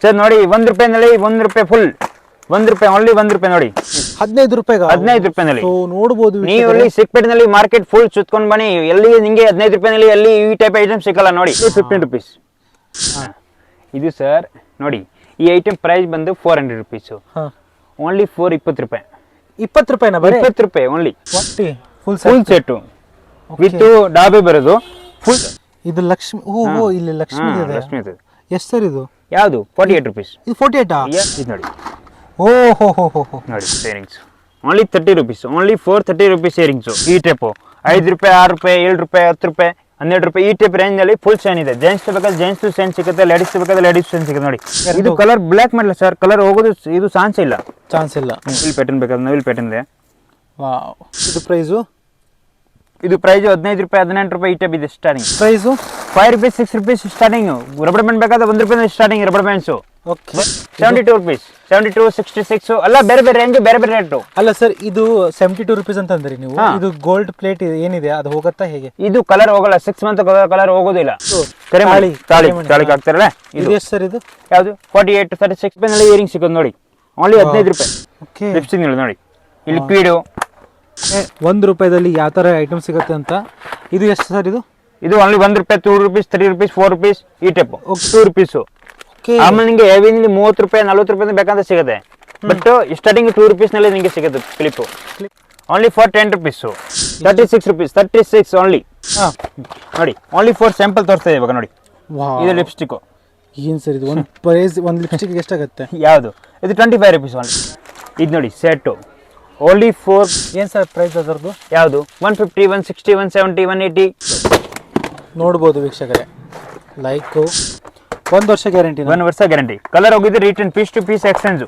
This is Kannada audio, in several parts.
ಸರ್ ನೋಡಿ ₹1 ₹1 ಫುಲ್ ₹1 ಓನ್ಲಿ ₹1 ನೋಡಿ 15 ರೂಪಾಯಿಗೆ 15 ರೂಪಾಯಿನಲ್ಲಿ ನೋಡಬಹುದು. ನೀವು ಇಲ್ಲಿ ಸಿಕ್ಪೇಟೆನಲ್ಲಿ ಮಾರ್ಕೆಟ್ ಫುಲ್ ಸುತ್ಕೊಂಡು ಬನ್ನಿ, ಎಲ್ಲಿ ನಿಮಗೆ 15 ರೂಪಾಯಿನಲ್ಲಿ ಎಲ್ಲಿ ಈ ಟೈಪ್ ಐಟಮ್ ಸಿಕ್ಕಲ್ಲ ನೋಡಿ. ₹15. ಇದು ಸರ್ ನೋಡಿ ಈ ಐಟಮ್ ಪ್ರೈಸ್ ಬಂದು ₹400, ಓನ್ಲಿ ₹420. ₹20 ಬರೀ ₹20 ಓನ್ಲಿ ಫುಲ್ ಸೆಟ್ ವಿತ್ ಡಾಬೆ ಬರೋದು ಫುಲ್. ಇದು ಲಕ್ಷ್ಮಿ. ಓಹೋ, ಇಲ್ಲಿ ಲಕ್ಷ್ಮಿ ಇದೆ. ಲಕ್ಷ್ಮಿ ಇದೆ. ಎಷ್ಟು ಸರ್ ಇದು? ಯಾವುದು? ₹48. ಇದು 48 ಇದು ನೋಡಿ. ಓಹೋ ನೋಡಿ ಸೇರಿಂಗ್ಸ್ ಓನ್ಲಿ ₹30, ಓನ್ಲಿ ₹430 ಸೇರಿಂಗ್ಸು. ಈ ಟೈಪು ₹5, ₹6, ₹7, ₹10, ₹12 ಈ ಟೈಪ್ ರೇಂಜ್ ಅಲ್ಲಿ ಫುಲ್ ಶೈನ್ ಇದೆ. ಜೆಂಟ್ಸ್ ಬೇಕಾದ್ರೆ ಜೆಂಟ್ಸ್ ಶೈನ್ ಸಿಗುತ್ತೆ, ಲೇಡೀಸ್ ಬೇಕಾದ್ರೆ ಲೇಡೀಸ್ ಶೈನ್ ಸಿಗುತ್ತೆ ನೋಡಿ. ಇದು ಕಲರ್ ಬ್ಲಾಕ್ ಮಾಡಲ್ಲ ಸರ್, ಕಲರ್ ಹೋಗೋದು ಇದು ಚಾನ್ಸ್ ಇಲ್ಲ. ನವಿಲ್ ಪ್ಯಾಟರ್ನ್ ಬೇಕಾದ್ರೆ ನವಿಲ್ ಪ್ಯಾಟರ್ನ್ ಇದೆ. ವಾವ್. ಇದು ಪ್ರೈಸು? ಇದು ಪ್ರೈಸ್ ₹15, ₹18 ಈ ಟೈಪ್ ಇದೆ starting. Price ₹5, ₹6 starting. Rubber band ಬೇಕಾದ್ರೆ ₹1 ಸ್ಟಾರ್ಟಿಂಗ್ ರಬ್ಬರ್ ಬ್ಯಾಂಡ್ಸು. ಓಕೆ. ₹72, ₹72, ₹66 ಎಲ್ಲ ಬೇರೆ ಬೇರೆ ರೇಂಜ್, ಬೇರೆ ಬೇರೆ ರೇಟು. ಅಲ್ಲ ಸರ್, ಇದು ₹72 ಅಂತಂದ್ರಿ ನೀವು. ಇದು ಗೋಲ್ಡ್ ಪ್ಲೇಟ್ ಏನಿದೆ ಅದು ಹೋಗುತ್ತಾ ಹೇಗೆ? ಇದು ಕಲರ್ ಹೋಗಲ್ಲ, 6 ಮಂತ್ ಕಲರ್ ಹೋಗೋದಿಲ್ಲ. ತಾಳಿ ಹಾಕ್ತಾರಲ್ಲ ಇದು. ಎಷ್ಟು ಸರ್ ಇದು? ಯಾವುದು? 48, 36 ನಲ್ಲಿ ಇಯರಿಂಗ್ ಸಿಗೋದು ನೋಡಿ, ಓನ್ಲಿ ₹15. ಓಕೆ. ಲಿಪ್ಸ್ಟಿಕ್ ನೋಡಿ, ಇಲ್ಲಿ ಲಿಕ್ವಿಡ್ ₹1 ಯಾವ ತರ ಐಟಮ್ ಸಿಗುತ್ತೆ ಅಂತ. ಇದು ಎಷ್ಟು ಸರ್ ಇದು? ಇದು ಓನ್ಲಿ ₹1, ₹2, ₹3, ₹4 ಈ ಟೈಪ್. ₹2. ಆಮೇಲೆ ನಿಮಗೆ ಹೆವಿನಲ್ಲಿ ₹30, ₹40 ಬೇಕಂತ ಸಿಗುತ್ತೆ. ಬಟ್ ಸ್ಟಾರ್ಟಿಂಗ್ ₹2 ನಲ್ಲಿ ನಿಮಗೆ ಸಿಗುತ್ತೆ ಕ್ಲಿಪ್. Only for ₹10, ₹36 only. ನೋಡಿ ಓನ್ಲಿ ಫಾರ್ ಸ್ಯಾಂಪಲ್ ತೋರಿಸ್ತಾ ಇದೆ ಇವಾಗ ನೋಡಿ. ಇದು ಲಿಪ್ಸ್ಟಿಕ್. ಏನ್ ಸರ್ ಇದು? ಒಂದು ಪ್ರೈಸ್ ಒಂದು ಲಿಪ್ಸ್ಟಿಕ್ ಎಷ್ಟಾಗುತ್ತೆ? ಯಾವುದು? ಇದು ₹25 ಓನ್ಲಿ. ಇದು ನೋಡಿ ಸೆಟ್ ಓನ್ಲಿ ಫಾರ್. ಏನ್ ಸರ್ ಪ್ರೈಸ್ ಅದರದ್ದು? ಯಾವುದು? 150, 160, 170, 180 ನೋಡ್ಬೋದು ವೀಕ್ಷಕರೇ. ಲೈಕ್ 1 ವರ್ಷ ಗ್ಯಾರಂಟಿ. 1 ವರ್ಷ ಗ್ಯಾರಂಟಿ. ಕಲರ್ ಹೋಗಿದ್ರೆ return, piece to piece exchange.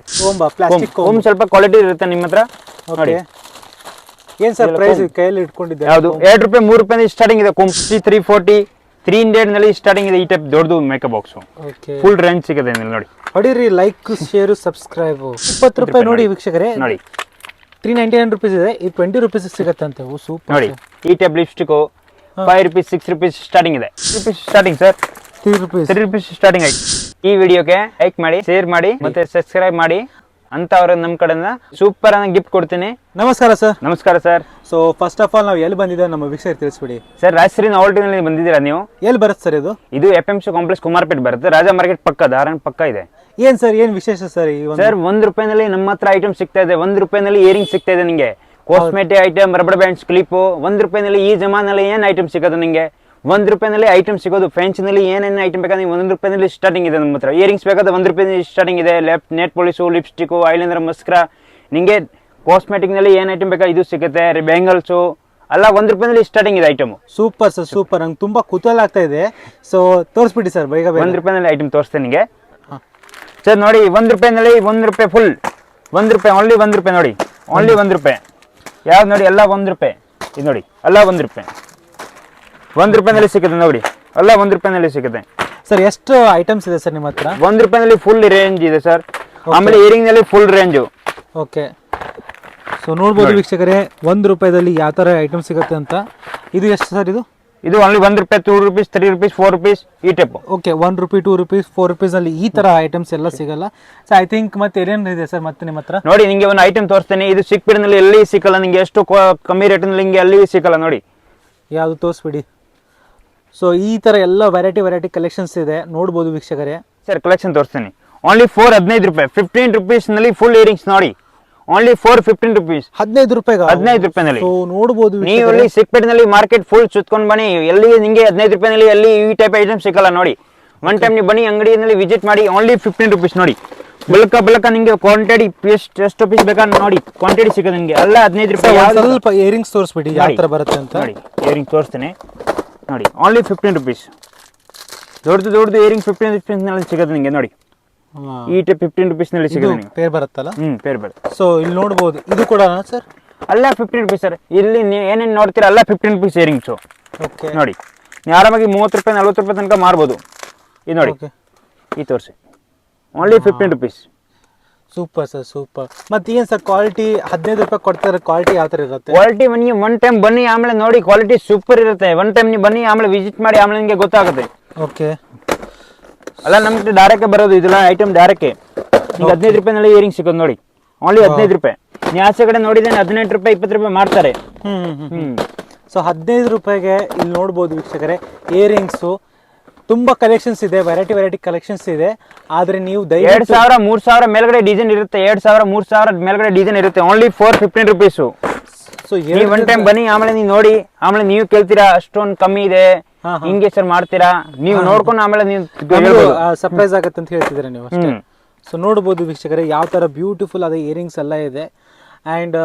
Plastic ಸ್ವಲ್ಪ ಕ್ವಾಲಿಟಿ ಇರುತ್ತೆ ನಿಮ್ಮ ಹತ್ರ ನೋಡಿ. ಏನ್ ಸರ್ ಪ್ರೈಸ್ ಕೈಯಲ್ಲಿ ಇಟ್ಕೊಂಡಿದ್ದೆ? ಯಾವುದು? ₹2, ₹3 ಸ್ಟಾರ್ಟಿಂಗ್ ಇದೆ. 340, 300 ನಲ್ಲಿ ಸ್ಟಾರ್ಟಿಂಗ್ ಇದೆ. ಈ ಟೈಪ್ ದೊಡ್ಡದು ಮೇಕಪ್ ಬಾಕ್ಸ್ ಫುಲ್ ರೇಂಜ್ ಸಿಗುತ್ತೆ ನೋಡಿ. ಹೊಡಿರಿ ಲೈಕ್, ಶೇರ್, ಸಬ್ಸ್ಕ್ರೈಬ್. ₹20 ನೋಡಿ ವೀಕ್ಷಕರೇ. ನೋಡಿ ₹399 ಇದೆ. ಇದು ₹20 ಸಿಗತ್ತಂತೆ. ಓ ಸೂಪರ್ ನೋಡಿ. ಈ ಟೈಪ್ ಲಿಪ್ಸ್ಟಿಕ್ ₹5, ₹6 ಸ್ಟಾರ್ಟಿಂಗ್ ಇದೆ. ಸ್ಟಾರ್ಟಿಂಗ್ ಸರ್ ₹3 ಸ್ಟಾರ್ಟಿಂಗ್ ಆಯ್ತು. ಈ ವಿಡಿಯೋಗೆ ಲೈಕ್ ಮಾಡಿ, ಶೇರ್ ಮಾಡಿ ಮತ್ತೆ ಸಬ್ಸ್ಕ್ರೈಬ್ ಮಾಡಿ ಅಂತ ಅವ್ರ ನಮ್ಮ ಕಡೆಯಿಂದ ಸೂಪರ್ ಆಗಿ ಗಿಫ್ಟ್ ಕೊಡ್ತೀನಿ. ನಮಸ್ಕಾರ ಸರ್. ನಮಸ್ಕಾರ sir. So first of all ನಾವು ಎಲ್ಲಿ ಬಂದಿದ್ದೆ ನಮ್ಮ ವೀಕ್ಷಕರಿಗೆ ತಿಳಿಸ್ಬಿಡಿ ಸರ್. ರಾಜಶ್ರೀ ನಾವಲ್ಟಿನಲ್ಲಿ ಬಂದಿದ್ದೀರಾ ನೀವು? ಎಲ್ಲಿ ಬರುತ್ತೆ ಸರ್ ಇದು? ಇದು FMC ಕಾಂಪ್ಲೆಕ್ಸ್ ಕುಮಾರಪೇಟೆ ಬರುತ್ತೆ. ರಾಜಾ ಮಾರ್ಕೆಟ್ ಪಕ್ಕ, ಧಾರಣ ಪಕ್ಕ ಇದೆ. ಏನ್ ಸರ್ ಏನ್ ವಿಶೇಷ ಸರ್? ಸರ್ ₹1 ನಮ್ಮ ಹತ್ರ ಐಟಮ್ ಸಿಗ್ತಾ ಇದೆ. ₹1 ಇಯರಿಂಗ್ ಸಿಗ್ತಾ ಇದೆ ನಿಮಗೆ. Cosmetic item, rubber bands, clip ₹1 ಈ ಜಮಾನಲ್ಲಿ ಏನ್ ಐಟಮ್ ಸಿಗೋದು ನಿಮಗೆ? ₹1 ಐಟಮ್ ಸಿಗೋದು. ಫ್ಯಾನ್ಸಿನಲ್ಲಿ ಏನೇನು ಐಟಮ್ ಬೇಕಾದ್ರೆ ₹1 ಸ್ಟಾರ್ಟಿಂಗ್ ಇದೆ ನಮ್ಮ ಹತ್ರ. ಇಯರಿಂಗ್ಸ್ ಬೇಕಾದ್ರೆ ₹1 ಸ್ಟಾರ್ಟಿಂಗ್ ಇದೆ. Net polish, lipstick, eyeliner, mascara, ನಿಮಗೆ ಕಾಸ್ಮೆಟಿಕ್ ನಲ್ಲಿ ಏನ್ ಐಟಮ್ ಬೇಕಾ ಇದು ಸಿಗುತ್ತೆ. ಬ್ಯಾಂಗಲ್ಸು ಎಲ್ಲ ₹1 ಸ್ಟಾರ್ಟಿಂಗ್ ಇದೆ ಐಟಮ್. Super sir, super. ನಂಗೆ ತುಂಬಾ ಕುತೂಹಲ ಆಗ್ತಾ ಇದೆ. ಸೊ ತೋರಿಸ್ಬಿಡಿ ಸರ್ ಬೇಗ. ₹1 ಐಟಮ್ ತೋರಿಸ್ತೇನೆ ನಿಮಗೆ ಸರ್. ನೋಡಿ ₹1 ಫುಲ್ ₹1 ಓನ್ಲಿ ₹1 ನೋಡಿ, ಓನ್ಲಿ ₹1. ಯಾವ್ದು ನೋಡಿ? ಎಲ್ಲ ₹1. ಇದು ನೋಡಿ ಎಲ್ಲ ₹1 ₹1 ಸಿಗುತ್ತೆ ನೋಡಿ. ಎಲ್ಲ ₹1 ಸಿಗುತ್ತೆ ಸರ್. ಎಷ್ಟು ಐಟಮ್ಸ್ ಇದೆ ಸರ್ ನಿಮ್ಮ ಹತ್ರ? ₹1 ಫುಲ್ ರೇಂಜ್ ಇದೆ ಸರ್. ಆಮೇಲೆ ಇಯರಿಂಗ್ ನಲ್ಲಿ ಫುಲ್ ರೇಂಜು. ಓಕೆ. ಸೊ ನೋಡ್ಬೋದು ವೀಕ್ಷಕರೇ, ₹1 ಯಾವ ತರ ಐಟಮ್ ಸಿಗುತ್ತೆ ಅಂತ. ಇದು ಎಷ್ಟು ಸರ್ ಇದು? ಇದು ಓನ್ಲಿ ₹1, ₹2, ₹3, ₹4 ಈ ಟೈಪ್. ಓಕೆ. ₹1, ₹2, ₹4 ನಲ್ಲಿ ಈ ತರ ಐಟಮ್ಸ್ ಎಲ್ಲ ಸಿಗಲ್ಲ. ಸೊ ಐ ಥಿಂಕ್ ಮತ್ತೆ ಏನೇನಿದೆ ಸರ್ ಮತ್ತೆ ನಿಮ್ಮ ಹತ್ರ? ನೋಡಿ ನಿಮಗೆ ಒಂದು ಐಟಮ್ ತೋರಿಸ್ತೇನೆ. ಇದು ಸಿಕ್ಪೇಟೆನಲ್ಲಿ ಎಲ್ಲಿ ಸಿಕ್ಕಲ್ಲ ನಿಮಗೆ, ಎಷ್ಟು ಕಮ್ಮಿ ರೇಟ್ನಲ್ಲಿ ನಿಮಗೆ ಅಲ್ಲಿ ಸಿಕ್ಕಲ್ಲ ನೋಡಿ. ಯಾವುದು? ತೋರಿಸ್ಬಿಡಿ. ಸೊ ಈ ತರ ಎಲ್ಲ ವೆರೈಟಿ ಕಲೆಕ್ಷನ್ಸ್ ಇದೆ, ನೋಡ್ಬೋದು ವೀಕ್ಷಕರೇ. ಸರ್ ಕಲೆಕ್ಷನ್ ತೋರಿಸ್ತೇನೆ. ಓನ್ಲಿ ₹15, ₹15 ನಲ್ಲಿ ಫುಲ್ ಇಯರಿಂಗ್ಸ್ ನೋಡಿ. ಓನ್ಲಿ ₹15. ₹15 ನಲ್ಲಿ ನೋಡಬಹುದು. ನೀವು ಇಲ್ಲಿ ಸಿಕ್ಪೇಟೆನಲ್ಲಿ ಮಾರ್ಕೆಟ್ ಫುಲ್ ಸುತ್ಕೊಂಡು ಬನ್ನಿ, ಎಲ್ಲಿ ನಿಮಗೆ ₹15 ನಲ್ಲಿ ಎಲ್ಲಿ ಈ ಟೈಪ್ ಐಟಮ್ ಸಿಕ್ಕಲ್ಲ ನೋಡಿ. ಒನ್ ಟೈಮ್ ನೀವು ಬನ್ನಿ, ಅಂಗಡಿಯಲ್ಲಿ ವಿಸಿಟ್ ಮಾಡಿ. ಓನ್ಲಿ ₹15 ನೋಡಿ. ಬಲ್ಕ ನಿಮಗೆ ಕ್ವಾಂಟಿಟಿ ಎಷ್ಟು ಪೀಸ್ ಬೇಕಾದ್ರೆ ನೋಡಿ, ಕ್ವಾಂಟಿಟಿ ಸಿಗುತ್ತೆ ನಿಮಗೆ. ಎಲ್ಲ ₹15. ಸ್ವಲ್ಪ ಇಯರಿಂಗ್ಸ್ ತೋರಿಸ್ಬಿಡಿ ಯಾವ ತರ ಬರುತ್ತೆ ಅಂತ. ನೋಡಿ ಇಯರಿಂಗ್ ತೋರಿಸ್ತೇನೆ ನೋಡಿ. ಓನ್ಲಿ ₹15. ದೊಡ್ಡದು ಇಯರಿಂಗ್ ₹15 ನಲ್ಲಿ ಸಿಗುತ್ತೆ ನಿಮಗೆ ನೋಡಿ. ಈ ಟೈಪ್ ₹15 ನಲ್ಲಿ ಸಿಗುತ್ತೆ. ಪೇರ್ ಬರುತ್ತಲ್ಲ? ಪೇರ್ ಬರುತ್ತೆ. ಸೊ ಇಲ್ಲಿ ನೋಡಬಹುದು. ಇದು ಕೂಡ ಸರ್ ಅಲ್ಲ ₹15 ಸರ್. ಇಲ್ಲಿ ಏನೇನು ನೋಡ್ತೀರಾ ಎಲ್ಲ ₹15 ಇಯರಿಂಗ್ಸು. ಓಕೆ. ನೋಡಿ ನೀವು ಆರಾಮಾಗಿ ₹30, ₹40 ತನಕ ಮಾರ್ಬೋದು. ಇದು ನೋಡಿ, ಈ ತೋರಿಸಿ. ಓನ್ಲಿ ₹15. Super sir, super. ಮತ್ತೆ ಏನ್ ಸರ್ ಕ್ವಾಲಿಟಿ? ₹15 ಕೊಡ್ತಾರೆ. ಕ್ವಾಲಿಟಿ ಯಾವ ತರ ಇರುತ್ತೆ? ಕ್ವಾಲಿಟಿ ನೀವು ಒನ್ ಟೈಮ್ ಬನ್ನಿ, ಆಮೇಲೆ ನೋಡಿ ಕ್ವಾಲಿಟಿ ಸೂಪರ್ ಇರುತ್ತೆ. ಒನ್ ಟೈಮ್ ನೀವು ಬನ್ನಿ, ಆಮೇಲೆ ವಿಸಿಟ್ ಮಾಡಿ, ಆಮೇಲೆ ನಿಮಗೆ ಗೊತ್ತಾಗುತ್ತೆ. ಓಕೆ. ಅಲ್ಲ ನಮ್ಗೆ ಡೈರೆಕ್ಟ್ ಬರೋದು ಇದೆಲ್ಲ ಐಟಮ್ ಡೈರೆಕ್ಟ್ ನಿಮ್ಗೆ 15 ರೂಪಾಯಿನಲ್ಲಿ ಇಯರಿಂಗ್ ಸಿಗೋದು ನೋಡಿ, ಓನ್ಲಿ 15 ರೂಪಾಯಿ. ನೀವು ಆಚೆ ಕಡೆ ನೋಡಿದ್ರೆ 18 ರೂಪಾಯಿ 20 ರೂಪಾಯಿ ಮಾಡ್ತಾರೆ. ಸೊ 15 ರೂಪಾಯಿಗೆ ಇಲ್ಲಿ ನೋಡ್ಬೋದು ವೀಕ್ಷಕರೇ ಇಯರಿಂಗ್ಸು. ತುಂಬಾ ಕಲೆಕ್ಷನ್ಸ್ ಇದೆ, ವೆರೈಟಿ ಕಲೆಕ್ಷನ್ಸ್ ಇದೆ. ಆದ್ರೆ ನೀವು 2000 3000 ಮೇಲ್ಗಡೆ ಡಿಸೈನ್ ಇರುತ್ತೆ, 2000 3000 ಮೇಲ್ಗಡೆ ಡಿಸೈನ್ ಇರುತ್ತೆ. Only 415 rupees. ಸೊ ನೀವು ಒನ್ ಟೈಮ್ ಬನ್ನಿ, ಆಮೇಲೆ ನೀವು ನೋಡಿ, ಆಮೇಲೆ ನೀವು ಕೇಳ್ತೀರಾ ಅಷ್ಟೊಂದು ಕಮ್ಮಿ ಇದೆ ಹಿಂಗೆ ಸರ್ ಮಾಡ್ತೀರಾ, ನೀವು ನೋಡ್ಕೊಂಡು ಆಮೇಲೆ ನೀವು ಸರ್ಪ್ರೈಸ್ ಆಗತ್ತೆ ಅಂತ ಹೇಳ್ತಿದ್ರೆ ನೀವು ಅಷ್ಟೇ. ಸೊ ನೋಡ್ಬೋದು ವೀಕ್ಷಕರೇ ಯಾವ ತರ ಬ್ಯೂಟಿಫುಲ್ ಆದ ಇಯರಿಂಗ್ಸ್ ಎಲ್ಲ ಇದೆ. ಅಂಡ್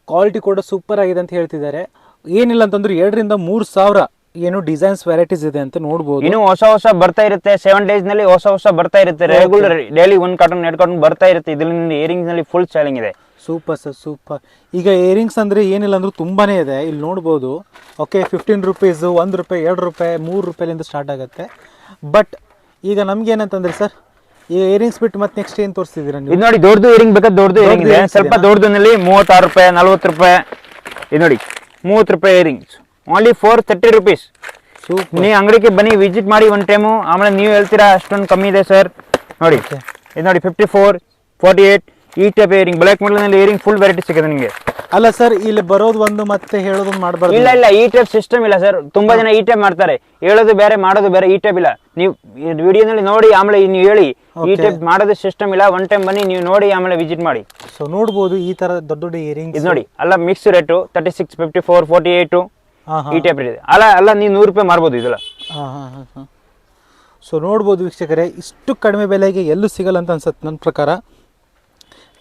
ಕ್ವಾಲಿಟಿ ಕೂಡ ಸೂಪರ್ ಆಗಿದೆ ಅಂತ ಹೇಳ್ತಿದ್ದಾರೆ. ಏನಿಲ್ಲ ಅಂತಂದ್ರೆ 2 ರಿಂದ 3000 ಏನು ಡಿಸೈನ್ಸ್ ವೆರೈಟೀಸ್ ಇದೆ ಅಂತ ನೋಡ್ಬೋದು. ಇನ್ನು ಹೊಸ ಬರ್ತಾ ಇರುತ್ತೆ. 7 ಡೇಸ್ ನಲ್ಲಿ ಹೊಸ ಬರ್ತಾ ಇರುತ್ತೆ. ರೆಗ್ಯುಲರ್ ಡೈಲಿ 1 ಕಾರ್ಟನ್ 2 ಕಾರ್ಟನ್ ಬರ್ತಾ ಇರುತ್ತೆ. ಇದರಿಂದ ಇಯರಿಂಗ್ಸ್ ನಲ್ಲಿ ಫುಲ್ ಸೆಲ್ಲಿಂಗ್ ಇದೆ. Super sir, super. ಈಗ ಇಯರಿಂಗ್ಸ್ ಅಂದ್ರೆ ಏನಿಲ್ಲ ಅಂದ್ರೂ ತುಂಬಾನೇ ಇದೆ. ಇಲ್ಲಿ ನೋಡ್ಬೋದು. ಓಕೆ, 15 ರುಪೀಸ್, 1 ರೂಪಾಯಿ, 2 ರೂಪಾಯಿ, 3 ರೂಪಾಯಿಲಿಂದ ಸ್ಟಾರ್ಟ್ ಆಗುತ್ತೆ. ಬಟ್ ಈಗ ನಮ್ಗೆ ಏನಂತಂದ್ರೆ ಸರ್, ಈ ಇಯರಿಂಗ್ಸ್ ಬಿಟ್ಟು ಮತ್ತೆ ನೆಕ್ಸ್ಟ್ ಏನ್ ತೋರಿಸ್ತಿದ್ದೀರಾ ನೀವು? ಇದು ನೋಡಿ, ದೊಡ್ಡದು ಇಯರಿಂಗ್ ಬೇಕಾದ ದೊಡ್ಡದು ಇಯರಿಂಗ್ ಇದೆ. ಸ್ವಲ್ಪ ದೊಡ್ಡದಲ್ಲಿ 36 ರೂಪಾಯಿ 40 ರೂಪಾಯಿ. ಇದು ನೋಡಿ 30 ರೂಪಾಯಿ ಇಯರಿಂಗ್ಸ್, ಓನ್ಲಿ 430 ರುಪೀಸ್. ನೀವು ಅಂಗಡಿಗೆ ಬನ್ನಿ, ವಿಸಿಟ್ ಮಾಡಿ 1 ಟೈಮು, ಆಮೇಲೆ ನೀವು ಹೇಳ್ತೀರಾ ಅಷ್ಟೊಂದು ಕಮ್ಮಿ ಇದೆ ಸರ್. ನೋಡಿ ಇದು ನೋಡಿ 54 48 ಈ ಟೈಪ್ ಇಯರಿಂಗ್, ಬ್ಲಾಕ್ ಮೆಟಲ್ ನಲ್ಲಿ ಇಯರಿಂಗ್ ಫುಲ್ ವೆರೈಟಿ ಸಿಗುತ್ತೆ ನಿಮಗೆ. ಅಲ್ಲ ಸರ್, ಇಲ್ಲಿ ಬರೋದು ಒಂದು ಮತ್ತೆ ಹೇಳೋದು ಮಾಡಬಾರ್ದು. ಇಲ್ಲ ಈ ಟೈಪ್ ಸಿಸ್ಟಮ್ ಇಲ್ಲ ಸರ್. ತುಂಬಾ ಜನ ಈ ಟೈಪ್ ಮಾಡ್ತಾರೆ, ಹೇಳೋದು ಬೇರೆ ಮಾಡೋದು ಬೇರೆ. ಈ ಟೈಪ್ ಇಲ್ಲ. ನೀವು ವಿಡಿಯೋನಲ್ಲಿ ನೋಡಿ ಆಮೇಲೆ ನೀವು ಹೇಳಿ. ಈ ಟೈಪ್ ಮಾಡೋದು ಸಿಸ್ಟಮ್ ಇಲ್ಲ. 1 ಟೈಮ್ ಬನ್ನಿ, ನೀವು ನೋಡಿ ಆಮೇಲೆ ವಿಸಿಟ್ ಮಾಡಿ. ಸೊ ನೋಡ್ಬೋದು ಈ ತರ ದೊಡ್ಡ ಇಯರಿಂಗ್. ಇದು ನೋಡಿ ಅಲ್ಲ ಮಿಕ್ಸ್ ರೇಟು 36 54 48 ಈ ಟೈಪ್ ಇದೆ. ಅಲ್ಲ ನೀವು 100 ರೂಪಾಯಿ ಮಾರ್ಬೋದು ಇದೆಲ್ಲ. ಸೊ ನೋಡ್ಬೋದು ವೀಕ್ಷಕರೇ, ಇಷ್ಟು ಕಡಿಮೆ ಬೆಲೆಗೆ ಎಲ್ಲೂ ಸಿಗಲ್ಲ ಅಂತ ಅನ್ಸುತ್ತೆ ನನ್ನ ಪ್ರಕಾರ.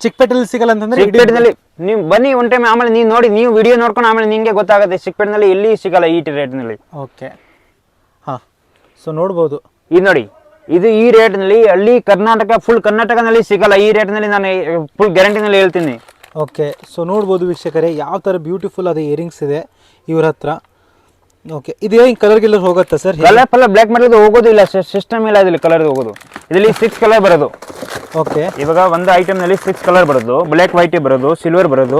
ಚಿಕ್ಕಪೇಟೆಯಲ್ಲಿ ಸಿಗಲ್ಲ ಅಂತಂದ್ರೆ ಚಿಕ್ಕಪೇಟೆನಲ್ಲಿ ನೀವು ಬನ್ನಿ 1 ಟೈಮ್, ಆಮೇಲೆ ನೀವು ನೋಡಿ, ನೀವು ವಿಡಿಯೋ ನೋಡ್ಕೊಂಡು ಆಮೇಲೆ ನಿಮಗೆ ಗೊತ್ತಾಗುತ್ತೆ ಚಿಕ್ಕಪೇಟೆನಲ್ಲಿ ಎಲ್ಲಿ ಸಿಗಲ್ಲ ಈ ರೇಟ್ನಲ್ಲಿ. ಓಕೆ, ಸೊ ನೋಡ್ಬೋದು. ಇದು ನೋಡಿ, ಇದು ಈ ರೇಟ್ನಲ್ಲಿ ಹಳ್ಳಿ ಕರ್ನಾಟಕ ಫುಲ್ ಕರ್ನಾಟಕನಲ್ಲಿ ಸಿಗಲ್ಲ. ಈ ರೇಟ್ನಲ್ಲಿ ನಾನು ಫುಲ್ ಗ್ಯಾರಂಟಿನಲ್ಲಿ ಹೇಳ್ತೀನಿ. ಓಕೆ, ಸೊ ನೋಡ್ಬೋದು ವೀಕ್ಷಕರೇ ಯಾವ ಥರ ಬ್ಯೂಟಿಫುಲ್ ಆದ ಇಯರಿಂಗ್ಸ್ ಇದೆ ಇವ್ರ ಹತ್ರ. ಓಕೆ, ಇದು ಏನು ಕಲರ್ಗೆಲ್ಲ ಹೋಗುತ್ತಾ ಸರ್? ಕಲರ್ ಬ್ಲ್ಯಾಕ್ ಮಾಡೋದು ಹೋಗೋದು ಇಲ್ಲ, ಸಿಸ್ಟಮ್ ಇಲ್ಲ ಇದ್ರಲ್ಲಿ ಕಲರ್ ಹೋಗೋದು. ಇದರಲ್ಲಿ 6 ಕಲರ್ ಬರೋದು. ಓಕೆ, ಇವಾಗ ಒಂದು ಐಟಮ್ ನಲ್ಲಿ 6 ಕಲರ್ ಬರೋದು. ಬ್ಲ್ಯಾಕ್ ವೈಟ್ ಬರೋದು, ಸಿಲ್ವರ್ ಬರೋದು.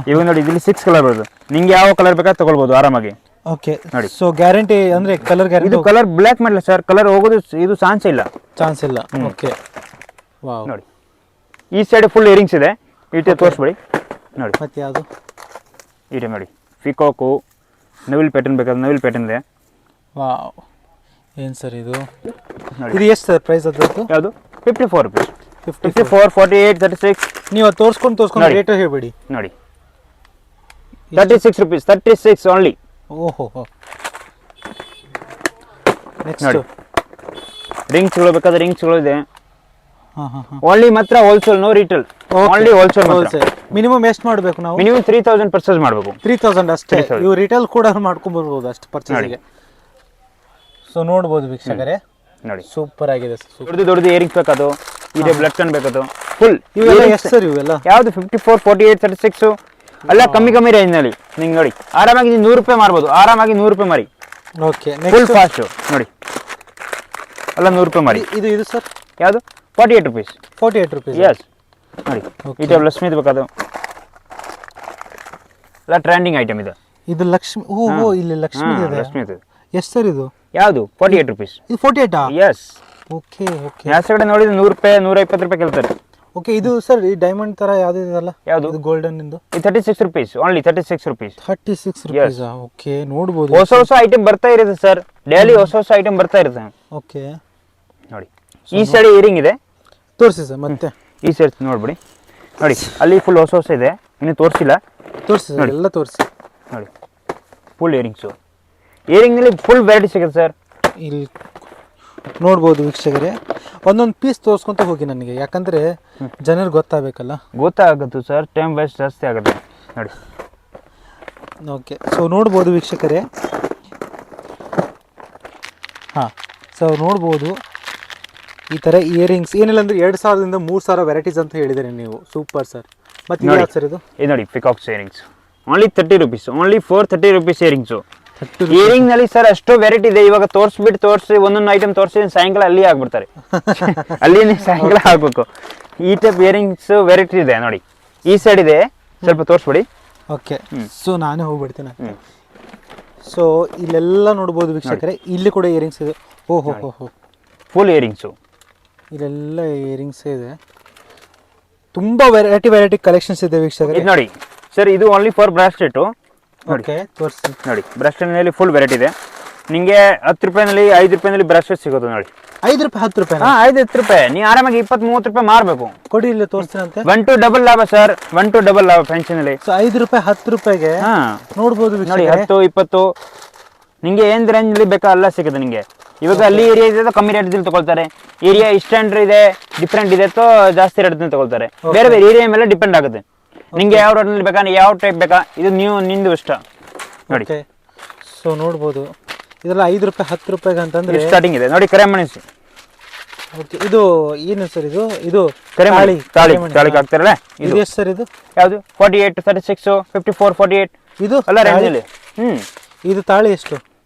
ಇವಾಗ ನೋಡಿ ಇದರಲ್ಲಿ 6 ಕಲರ್ ಬರೋದು. ನಿಮ್ಗೆ ಯಾವ ಕಲರ್ ಬೇಕಾದ್ರೆ ತಗೊಳ್ಬಹುದು ಆರಾಮಾಗಿ. ಓಕೆ ನೋಡಿ, ಸೊ ಗ್ಯಾರಂಟಿ ಅಂದ್ರೆ ಕಲರ್ ಗ್ಯಾರಂಟಿ. ಇದು ಕಲರ್ ಬ್ಲ್ಯಾಕ್ ಮಾಡಲ್ಲ ಸರ್, ಕಲರ್ ಹೋಗೋದು ಇದು ಚಾನ್ಸ್ ಇಲ್ಲ. Okay, wow. ನೋಡಿ ಈ ಸೈಡ್ ಫುಲ್ ಇಯರಿಂಗ್ಸ್ ಇದೆ. ಈ ಟೈಪ್ ತೋರಿಸ್ಬಿಡಿ ನೋಡಿ. ಮತ್ತೆ ಯಾವುದು ಈ ಟೈಪ್ ನೋಡಿ, ಪಿಕಾಕು, ನವಿಲ್ ಪ್ಯಾಟರ್ನ್ ಬೇಕಾದ್ರೆ ನವಿಲ್ ಪ್ಯಾಟರ್ನ್ ಇದೆ. ವಾವ್, ಏನು ಸರ್ ಇದು? ಇದು ಎಷ್ಟು ಸರ್ ಪ್ರೈಸ್ ಅದ್ರದ್ದು? ಯಾವುದು? 54 ರುಪೀಸ್. 54 48 36. ನೀವು ತೋರಿಸ್ಕೊಂಡು ರೇಟ್ ಹೇಳ್ಬೇಡಿ. ನೋಡಿ 36 ರುಪೀಸ್, 36 ಓನ್ಲಿ. ಓಹೋ, ನೆಕ್ಸ್ಟ್ ನೋಡಿ ರಿಂಗ್ಸ್ಗಳು ಬೇಕಾದ್ರೆ ರಿಂಗ್ಸ್ಗಳು ಇದೆ. ಓನ್ಲಿ ಮಾತ್ರ wholesale, no retail. Only wholesale. Minimum ಎಷ್ಟು ಮಾಡಬೇಕು ನಾವು? ಮಿನಿಮಮ್ 3000 ಪರ್ಚೇಸ್ ಮಾಡಬೇಕು. 3000 ಅಷ್ಟೇ. ಇವು ರಿಟೇಲ್ ಕೂಡ ಮಾಡ್ಕೊಂಡು ಬರ್ಬೋದು ಅಷ್ಟು ಪರ್ಚೇಸ್ಗೆ. ಸೊ ನೋಡ್ಬೋದು ವೀಕ್ಷಕರೇ, ನೋಡಿ ಸೂಪರ್ ಆಗಿದೆ. ದೊಡ್ಡದು ಇಯರಿಂಗ್ಸ್ ಬೇಕದು, ಇದೆ ಬ್ಲಡ್ ಕನ್ ಬೇಕದು ಫುಲ್. ಇವೆಲ್ಲ ಎಷ್ಟು ಸರ್ ಇವೆಲ್ಲ? ಯಾವುದು 54 48 36 ಅಲ್ಲ ಕಮ್ಮಿ ರೇಂಜ್ ನಲ್ಲಿ. ನಿಂಗೆ ನೋಡಿ ಆರಾಮಾಗಿ ನೀವು 100 ರೂಪಾಯಿ ಮಾರ್ಬೋದು. ಆರಾಮಾಗಿ 100 ರೂಪಾಯಿ ಮಾರಿ. ಓಕೆ, ಫುಲ್ ಫಾಸ್ಟ್ ನೋಡಿ. ಅಲ್ಲ 100 ರೂಪಾಯಿ ಮಾರಿ. ಇದು ಸರ್ ಯಾವುದು? 48 ರುಪೀಸ್. 48 ರುಪೀಸ್. ಯಸ್ ನೋಡಿ, ಈ ಟೈಪ್ ಲಕ್ಷ್ಮೀದ್ ಬೇಕದು. ಎಲ್ಲ ಟ್ರೆಂಡಿಂಗ್ ಐಟಮ್ ಇದೆ. ಇದು ಲಕ್ಷ್ಮಿ. ಓ, ಇಲ್ಲಿ ಲಕ್ಷ್ಮಿ ಇದೆ. ಲಕ್ಷ್ಮೀದ್ ಎಷ್ಟು ಸರ್ ಇದು? ಯಾವುದು? 48 ರುಪೀಸ್. ಇದು 48ಆ? ಯಸ್. Okay, okay. ಯಾವ ಕಡೆ ನೋಡಿದ್ರೆ 100 ರೂಪಾಯಿ 120 ರೂಪಾಯಿ ಕೇಳ್ತಾರೆ. ಓಕೆ, ಇದು ಸರ್ ಈ ಡೈಮಂಡ್ ತರ ಯಾವ್ದು ಇದೆಲ್ಲ? ಯಾವುದು? ಇದು ಗೋಲ್ಡನ್ ಇಂದು. ಇದು 36 rupees. Only 36 rupees. 36 rupees. Okay, ನೋಡಬಹುದು. ಹೊಸ ಐಟಮ್ ಬರ್ತಾ ಇರುತ್ತೆ ಸರ್. ಡೈಲಿ ಹೊಸ ಐಟಮ್ ಬರ್ತಾ ಇರುತ್ತೆ. ಓಕೆ, ನೋಡಿ ಈ ಸೈಡ್ ಇಯರಿಂಗ್ ಇದೆ. ತೋರಿಸಿ ಸರ್ ಮತ್ತೆ. ಈ ಸೈಡ್ ನೋಡ್ಬಿಡಿ. ನೋಡಿ ಅಲ್ಲಿ ಫುಲ್ ಹೊಸ ಇದೆ, ಇನ್ನು ತೋರಿಸಿಲ್ಲ. ತೋರಿಸಿ ಸರ್, ಎಲ್ಲ ತೋರಿಸಿ. ನೋಡಿ ಫುಲ್ ಇಯರಿಂಗ್ಸು. ಇಯರಿಂಗ್ನಲ್ಲಿ ಫುಲ್ ವೆರೈಟಿ ಸಿಗುತ್ತೆ ಸರ್. ಇಲ್ಲಿ ನೋಡ್ಬೋದು ವೀಕ್ಷಕರೇ, ಒಂದೊಂದು ಪೀಸ್ ತೋರಿಸ್ಕೊಂತ ಹೋಗಿ ನನಗೆ, ಯಾಕಂದ್ರೆ ಜನರಿಗೆ ಗೊತ್ತಾಗಬೇಕಲ್ಲ. ಗೊತ್ತಾಗುತ್ತೆ ಸರ್, ಟೈಮ್ ವೇಸ್ಟ್ ಜಾಸ್ತಿ ಆಗುತ್ತೆ. ನೋಡಿ ಓಕೆ, ಸೊ ನೋಡ್ಬೋದು ವೀಕ್ಷಕರೇ. ಸೊ ನೋಡ್ಬೋದು ಈ ಥರ ಇಯರಿಂಗ್ಸ್ ಏನಿಲ್ಲ ಅಂದ್ರೆ 2000 ದಿಂದ 3000 ವೆರೈಟೀಸ್ ಅಂತ ಹೇಳಿದರೆ ನೀವು. Super sir. ಮತ್ತೆ ಯಾವ್ದು ಸರ್ ಇದು? ಇದು ನೋಡಿ peacocks earrings. Only 30 rupees. Only 430 rupees earrings. Earring ನಲ್ಲಿ ಸರ್ ಅಷ್ಟು ವೆರೈಟಿ ಇದೆ. ಇವಾಗ ತೋರಿಸಿ ಒಂದೊಂದು ಐಟಮ್ ತೋರಿಸಿ ಸಾಯಂಕಾಲ ಅಲ್ಲಿ ಆಗ್ಬಿಡ್ತಾರೆ. ಅಲ್ಲಿ ಸಾಯಂಕಾಲ ಆಗ್ಬೇಕು. ಈ ಟೈಪ್ ಇಯರಿಂಗ್ಸ್ ವೆರೈಟಿ ಇದೆ ನೋಡಿ. ಈ ಸೈಡ್ ಇದೆ, ಸ್ವಲ್ಪ ತೋರಿಸ್ಬಿಡಿ. ಓಕೆ, ಸೊ ನಾನೇ ಹೋಗ್ಬಿಡ್ತೀನಿ. ಸೊ ಇಲ್ಲೆಲ್ಲ ನೋಡ್ಬೋದು ವೀಕ್ಷಕರೇ, ಇಲ್ಲಿ ಕೂಡ ಇಯರಿಂಗ್ಸ್ ಇದೆ. ಓಹೋ ಹೋ ಹೋ, ಫುಲ್ ಇಯರಿಂಗ್ಸು. ಇಲ್ಲೆಲ್ಲ ಇಯರಿಂಗ್ಸ್ ಇದೆ, ತುಂಬ ವೆರೈಟಿ ಕಲೆಕ್ಷನ್ಸ್ ಇದೆ ವೀಕ್ಷಕರೇ. ಇದು ನೋಡಿ ಸರ್, ಇದು ಓನ್ಲಿ ಫಾರ್ ಬ್ರಾಸ್ಲೆಟು. ಓಕೆ ತೋರಿಸಿ ನೋಡಿ ಬ್ರಾಸ್ಲೆಟ್ನಲ್ಲಿ ಫುಲ್ ವೆರೈಟಿ ಇದೆ. ನಿಮಗೆ 10 ರೂಪಾಯಿನಲ್ಲಿ 5 ರೂಪಾಯಿನಲ್ಲಿ ಬ್ರಾಸ್ಲೆಟ್ ಸಿಗುತ್ತೆ ನೋಡಿ. 5 ರೂಪಾಯಿ 10 ರೂಪಾಯಿ? ಹಾಂ 5-10 ರೂಪಾಯಿ. ನೀವು ಆರಾಮಾಗಿ 20-30 ರೂಪಾಯಿ ಮಾರಬೇಕು. ಕೊಡಿ ಇಲ್ಲಿ ತೋರಿಸ್ತೀರಂತೆ. 1 to ಡಬಲ್ ಲಾಭ ಸರ್, 1 to ಡಬಲ್ ಲಾಭ ಫ್ಯಾನ್ಸಿನಲ್ಲಿ. ಸೊ 5 ರೂಪಾಯಿ 10 ರೂಪಾಯಿಗೆ ನೋಡ್ಬೋದು ನೋಡಿ, 10-20 ನಿಮಗೆ ಏನು ರೇಂಜಲ್ಲಿ ಬೇಕಾ ಎಲ್ಲ ಸಿಗುತ್ತೆ ನಿಮಗೆ. ಇವಾಗ ಅಲ್ಲಿ ಏರಿಯಾ ಇದೆ ಕಮ್ಮಿ ರೇಟ್ದಲ್ಲಿ ತಗೊಳ್ತಾರೆ, ಏರಿಯಾ ಸ್ಟ್ಯಾಂಡರ್ಡ್ ಇದೆ ಡಿಫ್ರೆಂಟ್ ಇದೆ ತೋ ಜಾಸ್ತಿ ರೇಟ್ದಲ್ಲಿ ತಗೊಳ್ತಾರೆ. ಬೇರೆ ಬೇರೆ ಏರಿಯಾ ಮೇಲೆ ಡಿಪೆಂಡ್ ಆಗುತ್ತೆ. ನಿಮಗೆ ಯಾವ ರೇಟ್ನಲ್ಲಿ ಬೇಕಾ, ಯಾವ ಟೈಪ್ ಬೇಕಾ, ಇದು ನೀವು ನಿಂದು ಇಷ್ಟ ನೋಡಿ. ಸೊ ನೋಡ್ಬೋದು ಇದೆಲ್ಲ 5 ರೂಪಾಯಿ 10 ರೂಪಾಯಿಗೆ ಅಂತಂದ್ರೆ ಸ್ಟಾರ್ಟಿಂಗ್ ಇದೆ ನೋಡಿ. ಕರೆಮಣಿಸಿ. ಓಕೆ, ಇದು ಏನು ಸರ್? ಇದು ಕರೆಮಣಿ ತಾಳಿಗೆ ಹಾಕ್ತಾರಲ್ಲ ಇದು ಎಷ್ಟು ಸರ್? ಇದು ಯಾವುದು? 48, 36, 54, 48 ಇದು ಎಲ್ಲ ರೇಂಜಲ್ಲಿ. ಇದು ತಾಳಿ ಎಷ್ಟು?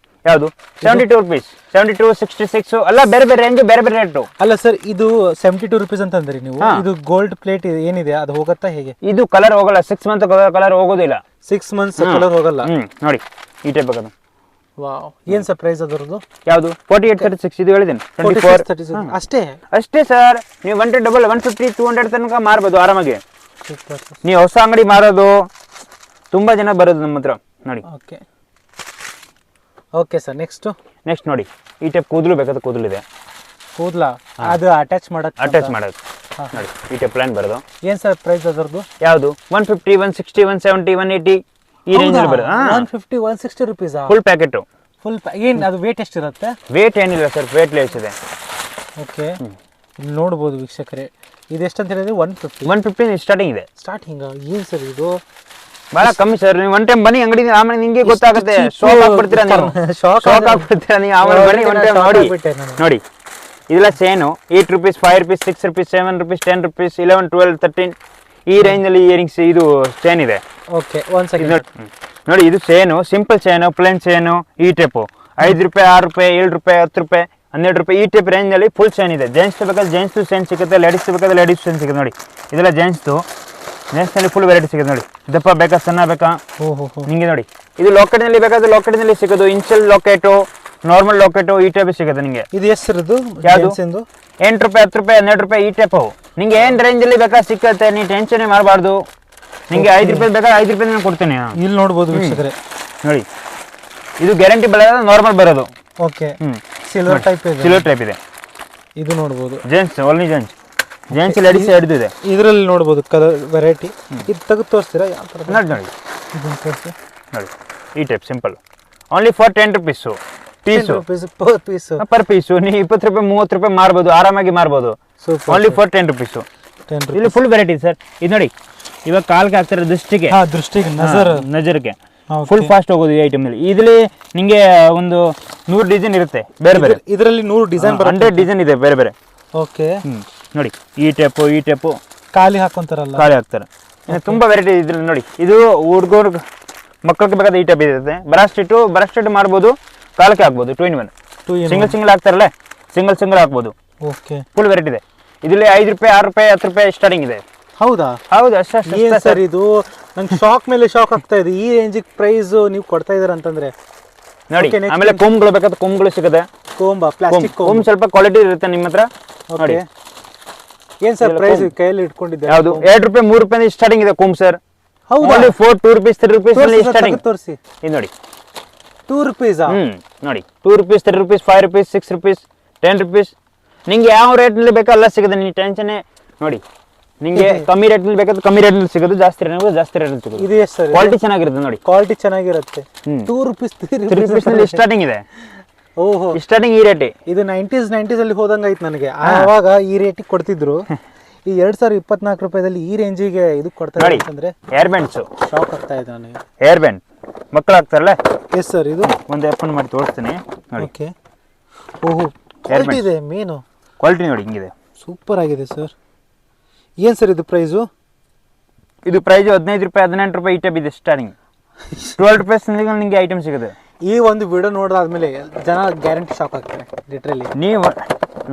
ಯಾವುದು? 72 rupees, 72, 66 ಎಲ್ಲ ಬೇರೆ ಬೇರೆ ರೇಂಜ್, ಬೇರೆ ಬೇರೆ ರೇಟು. ಅಲ್ಲ ಸರ್, ಇದು 72 rupees ಅಂತಂದ್ರಿ ನೀವು. ಇದು ಗೋಲ್ಡ್ ಪ್ಲೇಟ್ ಏನಿದೆ ಅದು ಹೋಗುತ್ತಾ ಹೇಗೆ? ಇದು ಕಲರ್ ಹೋಗಲ್ಲ, 6 months ಕಲರ್ ಹೋಗೋದಿಲ್ಲ. 6 months ಕಲರ್ ಹೋಗಲ್ಲ. ನೋಡಿ ಈ ಟೈಪ್ ಆಗೋದು. ವಾವ್, ಏನ್ ಸರ್ ಪ್ರೈಸ್ ಅದರದ್ದು? ಯಾವುದು? 48, 36 ಇದು ಹೇಳಿದ್ದೀನಿ. 24, 36 ಅಷ್ಟೇ? ಅಷ್ಟೇ ಸರ್. ನೀವು 1 to ಡಬಲ್ 150, 200 ತನಕ ಮಾರ್ಬೋದು ಆರಾಮಾಗಿ. ಸೂಪರ್. ನೀವು ಹೊಸ ಅಂಗಡಿ ಮಾರೋದು ತುಂಬಾ ಜನ ಬರೋದು ನಮ್ಮ ಹತ್ರ ನೋಡಿ. ಓಕೆ ಓಕೆ ಸರ್, ನೆಕ್ಸ್ಟ್ ನೋಡಿ ಈ ಟೈಪ್ ಕೂದಲು ಬೇಕಾದ್ರೆ ಕೂದಲು ಇದೆ. ಕೂದಲ ಅದು ಅಟ್ಯಾಚ್ ಮಾಡೋದು ನೋಡಿ. ಈ ಟೈಪ್ ಪ್ಲಾನ್ ಬರೋದು. ಏನ್ ಸರ್ ಪ್ರೈಸ್ ಅದರದ್ದು? ಯಾವುದು? 150, 160, 170, 180 ಈ ರೇಂಜ್ ಅಲ್ಲಿ ಬರೋದು. 150, 160 rupees ಫುಲ್ ಪ್ಯಾಕೆಟ್. ಫುಲ್ ಏನ್ ಅದು ವೇಟ್ ಎಷ್ಟಿರುತ್ತೆ? ವೇಟ್ ಏನಿಲ್ಲ ಸರ್, ವೇಟ್ ಲೆಸ್ ಇದೆ. ಓಕೆ, ಇಲ್ಲಿ ನೋಡ್ಬೋದು ವೀಕ್ಷಕರೇ. ಇದು ಎಷ್ಟು ಅಂತ ಹೇಳಿದ್ರೆ 150 ಸ್ಟಾರ್ಟಿಂಗ್ ಇದೆ. ಸ್ಟಾರ್ಟಿಂಗ್ ಏನ್ ಸರ್ ಇದು? ಬಹಳ ಕಮ್ಮಿ ಸರ್. ನೀವು ಒನ್ ಟೈಮ್ ಬನ್ನಿ ಅಂಗಡಿ, ಆಮೇಲೆ ನಿಮಗೆ ಗೊತ್ತಾಗುತ್ತೆ. ಶಾಕ್ ಆಗ್ಬಿಡ್ತೀರಾ ನೀವು, ಶಾಕ್ ಆಗ್ಬಿಡ್ತೀರಾ ನೀವು. ಆಮೇಲೆ ಬನ್ನಿ ಒನ್ ಟೈಮ್ ನೋಡಿ. ಇದೆಲ್ಲ chain 8 rupees, 5 rupees, 6 rupees, 7 rupees, 10 rupees, 11, 12, 13 ಈ ರೇಂಜ್ ನಲ್ಲಿ ಇಯರಿಂಗ್ಸ್ ಇದು ಚೈನ್ ಇದೆ. ಓಕೆ, ಒಂದ್ ಸೆಕೆಂಡ್ ನೋಡಿ. ಇದು chain, simple chain, plain chain ಈ ಟೈಪು 5 ರೂಪಾಯಿ, 6 ರೂಪಾಯಿ, 7 ರೂಪಾಯಿ, 10 ರೂಪಾಯಿ, 12 ರೂಪಾಯಿ ಈ ಟೈಪ್ ರೇಂಜ್ ನಲ್ಲಿ ಫುಲ್ ಚೈನ್ ಇದೆ. ಜೆಂಟ್ಸ್ ಬೇಕಾದ್ರೆ ಜೆಂಟ್ಸ್ ಚೈನ್ ಸಿಗುತ್ತೆ, ಲೇಡೀಸ್ ಬೇಕಾದ್ರೆ ಲೇಡೀಸ್ ಚೈನ್ ಸಿಗುತ್ತೆ ನೋಡಿ. ಇದೆಲ್ಲ ಜೆಂಟ್ಸ್ದು. ಜೆಂಟ್ಸ್ನಲ್ಲಿ ಫುಲ್ ವೆರೈಟಿ ಸಿಗುತ್ತೆ ನೋಡಿ. ದಪ್ಪ ಬೇಕಾ, ಸಣ್ಣ ಬೇಕಾ, ನಿಮಗೆ ನೋಡಿ. ಇದು ಲಾಕೆಟ್ನಲ್ಲಿ ಬೇಕಾದ್ರೆ ಲಾಕೆಟ್ನಲ್ಲಿ ಸಿಗೋದು. ಇನ್ಶಲ್ ಲಾಕೆಟು, ನಾರ್ಮಲ್ ಲಾಕೆಟು ಈ ಟೈಪ್ ಸಿಗುತ್ತೆ ನಿಮಗೆ. ಇದು ಎಷ್ಟು? ಯಾವುದು? 8 ರೂಪಾಯಿ, 10 ರೂಪಾಯಿ, 12 ರೂಪಾಯಿ ಈ ಟೈಪ್. ನಿಂಗೆ ಏನ್ ರೇಂಜ್ ಅಲ್ಲಿ ಬೇಕಾ ಸಿಕ್ಕತ್ತೆ, ನೀವು ಟೆನ್ಷನ್ ಮಾಡಬಾರ್ದು. ನಿಂಗೆ 5 ರೂಪಾಯಿ ಬೇಕಾ 5 ರೂಪಾಯಿ ನಾನು ಕೊಡ್ತೇನೆ. ಇಲ್ಲಿ ನೋಡ್ಬೋದು ವೀಕ್ಷಕರೇ ನೋಡಿ. ಇದು ಗ್ಯಾರಂಟಿ ಬರೋದು, ನಾರ್ಮಲ್ ಬರೋದು. ಓಕೆ, ಸಿಲ್ವರ್ ಟೈಪ್ ಇದೆ. ಸಿಲ್ವರ್ ಟೈಪ್ ಇದೆ. ಇದು ನೋಡ್ಬೋದು gents, only gents. Gents ladies ಎರಡು ಇದೆ. ಇದರಲ್ಲಿ ನೋಡ್ಬೋದು ಕಲರ್ ವೆರೈಟಿ. ಇದು ತೆಗೆದು ತೋರಿಸ್ತೀರಾ ಯಾವ ಥರ? ನೋಡಿ ನೋಡಿ ಈ type simple. Only for 10 rupees piece, per piece. ನೀವು 20 ರೂಪಾಯಿ 30 ರೂಪಾಯಿ ಮಾರ್ಬೋದು, ಆರಾಮಾಗಿ ಮಾರ್ಬೋದು. Only for 10 rupees. ಇಲ್ಲಿ ಫುಲ್ ವೆರೈಟಿ ಸರ್. ಇದು ನೋಡಿ, ಇವಾಗ ಕಾಲ್ಗೆ ಹಾಕ್ತಾರೆ ದೃಷ್ಟಿಗೆ, ನಜರ್ಗೆ ಫುಲ್ ಫಾಸ್ಟ್ ಹೋಗೋದು ಈ ಐಟಮ್ ನಲ್ಲಿ. ಇದರಲ್ಲಿ ನಿಮಗೆ ಒಂದು 100 ಡಿಸೈನ್ ಇರುತ್ತೆ ಬೇರೆ ಬೇರೆ. ಇದರಲ್ಲಿ 100 ಡಿಸೈನ್, 100 ಡಿಸೈನ್ ಇದೆ ಬೇರೆ ಬೇರೆ. ಓಕೆ, ನೋಡಿ ಈ ಟೈಪು ಖಾಲಿ ಹಾಕೊಂತಾರಲ್ಲ, ಖಾಲಿ ಹಾಕ್ತಾರೆ. ತುಂಬಾ ವೆರೈಟಿ ಇದ್ರಲ್ಲಿ ನೋಡಿ. ಇದು ಹುಡುಗರು ಮಕ್ಕಳಿಗೆ ಬೇಕಾದ ಈ ಟೈಪ್ ಇರುತ್ತೆ. ಬ್ರಾಸ್ಲೆಟ್ ಮಾಡ್ಬೋದು, ಕಾಲಕ್ಕೆ ಹಾಕ್ಬೋದು. 2 in 1 ಸಿಂಗಲ್ ಹಾಕ್ತಾರಲ್ಲ, ಸಿಂಗಲ್ ಹಾಕ್ಬೋದು. ಓಕೆ, ಫುಲ್ ವೆರೈಟಿ ಇದೆ. ಇದರಲ್ಲಿ 5 ರೂಪಾಯಿ, 6 ರೂಪಾಯಿ, 10 ರೂಪಾಯಿ ಸ್ಟಾರ್ಟಿಂಗ್ ಇದೆ. ಹೌದಾ? ಹೌದು, ಅಷ್ಟೇ ಸರ್. ಇದು ನಂಗೆ ಶಾಕ್ ಮೇಲೆ ಶಾಕ್ ಆಗ್ತಾ ಇದೆ. ಈ ರೇಂಜಿಗೆ ಪ್ರೈಸ್ ನೀವು ಕೊಡ್ತಾ ಇದ್ದೀರಾ ಅಂತಂದ್ರೆ ನೋಡಿ. ಆಮೇಲೆ ಕೊಂಬ್ಗಳು ಬೇಕಾದ್ರೆ ಕೊಂಬ್ಗಳು ಸಿಗುತ್ತೆ. ಪ್ಲಾಸ್ಟಿಕ್ ಕೊಂಬ್ ಸ್ವಲ್ಪ ಕ್ವಾಲಿಟಿ ಇರುತ್ತೆ ನಿಮ್ಮ ಹತ್ರ ನೋಡಿ. ಏನ್ ಸರ್ ಪ್ರೈಸ್ ಕೈಯಲ್ಲಿ ಇಟ್ಕೊಂಡಿದ್ದೆ? ಯಾವುದು? 2 ರೂಪಾಯಿ 3 ರೂಪಾಯಿ ಸ್ಟಾರ್ಟಿಂಗ್ ಇದೆ ಕೊಂಬ್ ಸರ್. ಹೌದಾ? 4, 2 rupees, 3 rupees ಸ್ಟಾರ್ಟಿಂಗ್. ತೋರಿಸಿ. ಇದು ನೋಡಿ 2 rupees. ನೋಡಿ 2 rupees, 3 rupees, 5 rupees, 6 rupees, 10 rupees. ನಿಂಗೆ ಯಾವ ರೇಟ್ ನಲ್ಲಿ ಬೇಕೋ ಎಲ್ಲ ಸಿಗುತ್ತೆ. ನೀವು ಟೆನ್ಷನ್ ನೋಡಿ. ನಿಂಗೆ ಕಮ್ಮಿ ರೇಟ್ ನಲ್ಲಿ ಬೇಕಾದ್ರೆ ಕಮ್ಮಿ ರೇಟ್ ನಲ್ಲಿ ಸಿಗೋದು, ಜಾಸ್ತಿ ರೇಟ್ ಜಾಸ್ತಿ ರೇಟ್ ನಲ್ಲಿ ಸಿಗೋದು. ಇದು ಎಷ್ಟು ಸರ್? ಕ್ವಾಲಿಟಿ ಚೆನ್ನಾಗಿರುತ್ತೆ ನೋಡಿ. ಕ್ವಾಲಿಟಿ ಚೆನ್ನಾಗಿರುತ್ತೆ. 2 rupees, 3 rupees ನಲ್ಲಿ ಸ್ಟಾರ್ಟಿಂಗ್ ಇದೆ. ಓಹೋ, ಸ್ಟಾರ್ಟಿಂಗ್ ಈ ರೇಟ್. ಇದು 90s ಅಲ್ಲಿ ಹೋದಂಗ ಆಯ್ತು ನನಗೆ. ಆವಾಗ ಈ ರೇಟಿಗೆ ಕೊಡ್ತಿದ್ರು. ಈ 2024 ರೂಪಾಯಿದಲ್ಲಿ ಈ ರೇಂಜಿಗೆ ಇದು ಕೊಡ್ತಾರೆ ಅಂತಂದ್ರೆ ಹೇರ್ ಬ್ಯಾಂಡ್ಸ್ ಶಾಕ್ ಆಗ್ತಾ ಇದೆ ನನಗೆ. ಹೇರ್ ಬ್ಯಾಂಡ್ ಮಕ್ಕಳು ಹಾಕ್ತಾರಲ್ಲ. Yes sir. ಇದು ಒಂದು ಓಪನ್ ಮಾಡಿ ತೋರಿಸ್ತೀನಿ ನೋಡಿ. ಓಕೆ, ಓಹೋ ಕ್ವಾಲಿಟಿ ಇದೆ. ಮೇನು ಕ್ವಾಲಿಟಿ ನೋಡಿ ಹಿಂಗಿದೆ, ಸೂಪರ್ ಆಗಿದೆ ಸರ್. ಏನು ಸರ್ ಇದು ಪ್ರೈಸು? ಇದು ಪ್ರೈಸ್ 15 ರೂಪಾಯಿ, 18 ರೂಪಾಯಿ ಈ ಟೈಪ್ ಇದೆ ಸ್ಟಾರ್ಟಿಂಗ್. 12 rupees ನಿಮಗೆ ಐಟಮ್ ಸಿಗುತ್ತೆ. ಈ ಒಂದು ವಿಡಿಯೋ ನೋಡಿದಾದ್ಮೇಲೆ ಜನ ಗ್ಯಾರಂಟಿ ಶಾಕ್ ಆಗ್ತಾರೆ ಲಿಟ್ರಲಿ. ನೀವು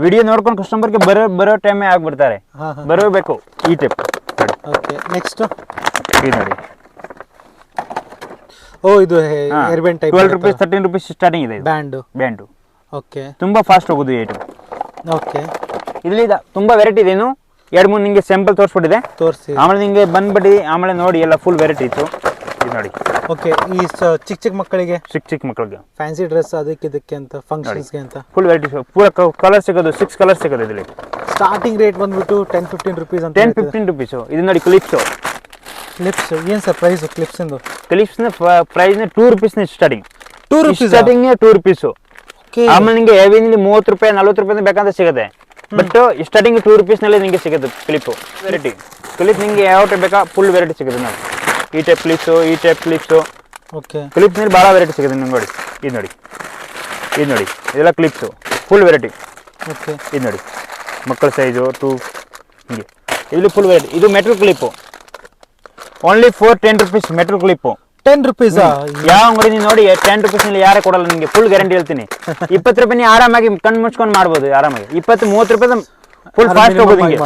ವಿಡಿಯೋ ನೋಡ್ಕೊಂಡು ಕಸ್ಟಮರ್ಗೆ ಬರೋ ಟೈಮೇ ಆಗ್ಬಿಡ್ತಾರೆ. ಬರಬೇಕು ಈ ಟೈಪ್. ಓಕೆ, ನೆಕ್ಸ್ಟ್ ಇದು ನೋಡಿ. ಓ, ಇದು hair band type. 12 rupees, 13 rupees starting ಇದೆ. ಬ್ಯಾಂಡು. ಬ್ಯಾಂಡು ಓಕೆ, ತುಂಬಾ ಫಾಸ್ಟ್ ಹೋಗೋದು ಈ ಐಟಮ್. ಓಕೆ, ಇಲ್ಲಿ ತುಂಬಾ ವೆರೈಟಿ ಇದೆ. ಇನ್ನು 2-3 ನಿಮಗೆ ಸ್ಯಾಂಪಲ್ ತೋರಿಸ್ಬಿಟ್ಟಿದೆ. ತೋರಿಸಿ. ಆಮೇಲೆ ನಿಮಗೆ ಬಂದ್ಬಿಟ್ಟು ಆಮೇಲೆ ನೋಡಿ ಎಲ್ಲ ಫುಲ್ ವೆರೈಟಿ ಇತ್ತು. ಇದು ನೋಡಿ. ಓಕೆ, ಈ ಚಿಕ್ಕ ಚಿಕ್ಕ ಮಕ್ಕಳಿಗೆ ಚಿಕ್ಕ ಮಕ್ಕಳಿಗೆ ಫ್ಯಾನ್ಸಿ ಡ್ರೆಸ್ ಅದಕ್ಕೆ ಅಂತ ಫಂಕ್ಷನ್ಸ್ಗೆ ಅಂತ ಫುಲ್ ವೆರೈಟಿ, ಪೂರ ಕಲರ್ ಸಿಗೋದು 6 ಕಲರ್ ಸಿಗೋದು ಇದರಲ್ಲಿ. ಸ್ಟಾರ್ಟಿಂಗ್ ರೇಟ್ ಬಂದ್ಬಿಟ್ಟು 10-15 ರುಪೀಸ್ ಅಂತ. 10-15 ರುಪೀಸು. ಇದು ನೋಡಿ ಕ್ಲಿಪ್ಸು. ಕ್ಲಿಪ್ಸ್ ಏನು ಸರ್ ಪ್ರೈಸ್ ಕ್ಲಿಪ್ಸಿಂದು? ಕ್ಲಿಪ್ಸ್ನ ಪ್ರೈಸ್ನ 2 ರುಪೀಸ್ನ starting. 2 rupees starting 2 rupees. Okay, ಆಮೇಲೆ ನಿಮಗೆ ಹೆವಿನಲ್ಲಿ 30 ರೂಪಾಯಿ 40 ರೂಪಾಯಿ ಬೇಕಂತ ಸಿಗುತ್ತೆ. ಬಟ್ ಸ್ಟಾರ್ಟಿಂಗ್ 2 ರುಪೀಸ್ನಲ್ಲಿ ನಿಮಗೆ ಸಿಗುತ್ತೆ ಕ್ಲಿಪ್ಪು. ವೆರೈಟಿ ಕ್ಲಿಪ್ ನಿಮಗೆ ಯಾವ ಟೈಪ್ ಬೇಕಾ ಫುಲ್ ವೆರೈಟಿ ಸಿಗುತ್ತೆ ನೋಡಿ. ಈ ಟೈಪ್ ಕ್ಲಿಪ್ಸು, ಈ ಟೈಪ್ ಕ್ಲಿಪ್ಸು. ಓಕೆ, ಕ್ಲಿಪ್ಸ್ನಲ್ಲಿ ಭಾಳ ವೆರೈಟಿ ಸಿಗುತ್ತೆ ನಿಮ್ಗೆ. ನೋಡಿ ಇದು ನೋಡಿ, ಇದು ನೋಡಿ, ಇದೆಲ್ಲ ಕ್ಲಿಪ್ಸು ಫುಲ್ ವೆರೈಟಿ. ಓಕೆ, ಇದು ನೋಡಿ ಮಕ್ಕಳ ಸೈಜು 2 ಹೀಗೆ. ಇಲ್ಲಿ ಫುಲ್ ವೆರೈಟಿ. ಇದು metal clip. Only for 10 rupees metal clip. 10 ರುಪೀಸಾ? ಯಾವ ಅಂಗಡಿ ನೋಡಿ 10 ರುಪೀಸ್ನಲ್ಲಿ ಯಾರೇ ಕೊಡಲ್ಲ ನಿಮಗೆ. ಫುಲ್ ಗ್ಯಾರಂಟಿ ಹೇಳ್ತೀನಿ. 20 ರೂಪಾಯಿ ಆರಾಮಾಗಿ ಕಣ್ಣು ಮುಚ್ಕೊಂಡು ಮಾಡ್ಬೋದು ಆರಾಮಾಗಿ. 20-30 ರೂಪಾಯಿ ಫುಲ್ ಫಾಸ್ಟ್ ಹೋಗೋದು ನಿಮಗೆ.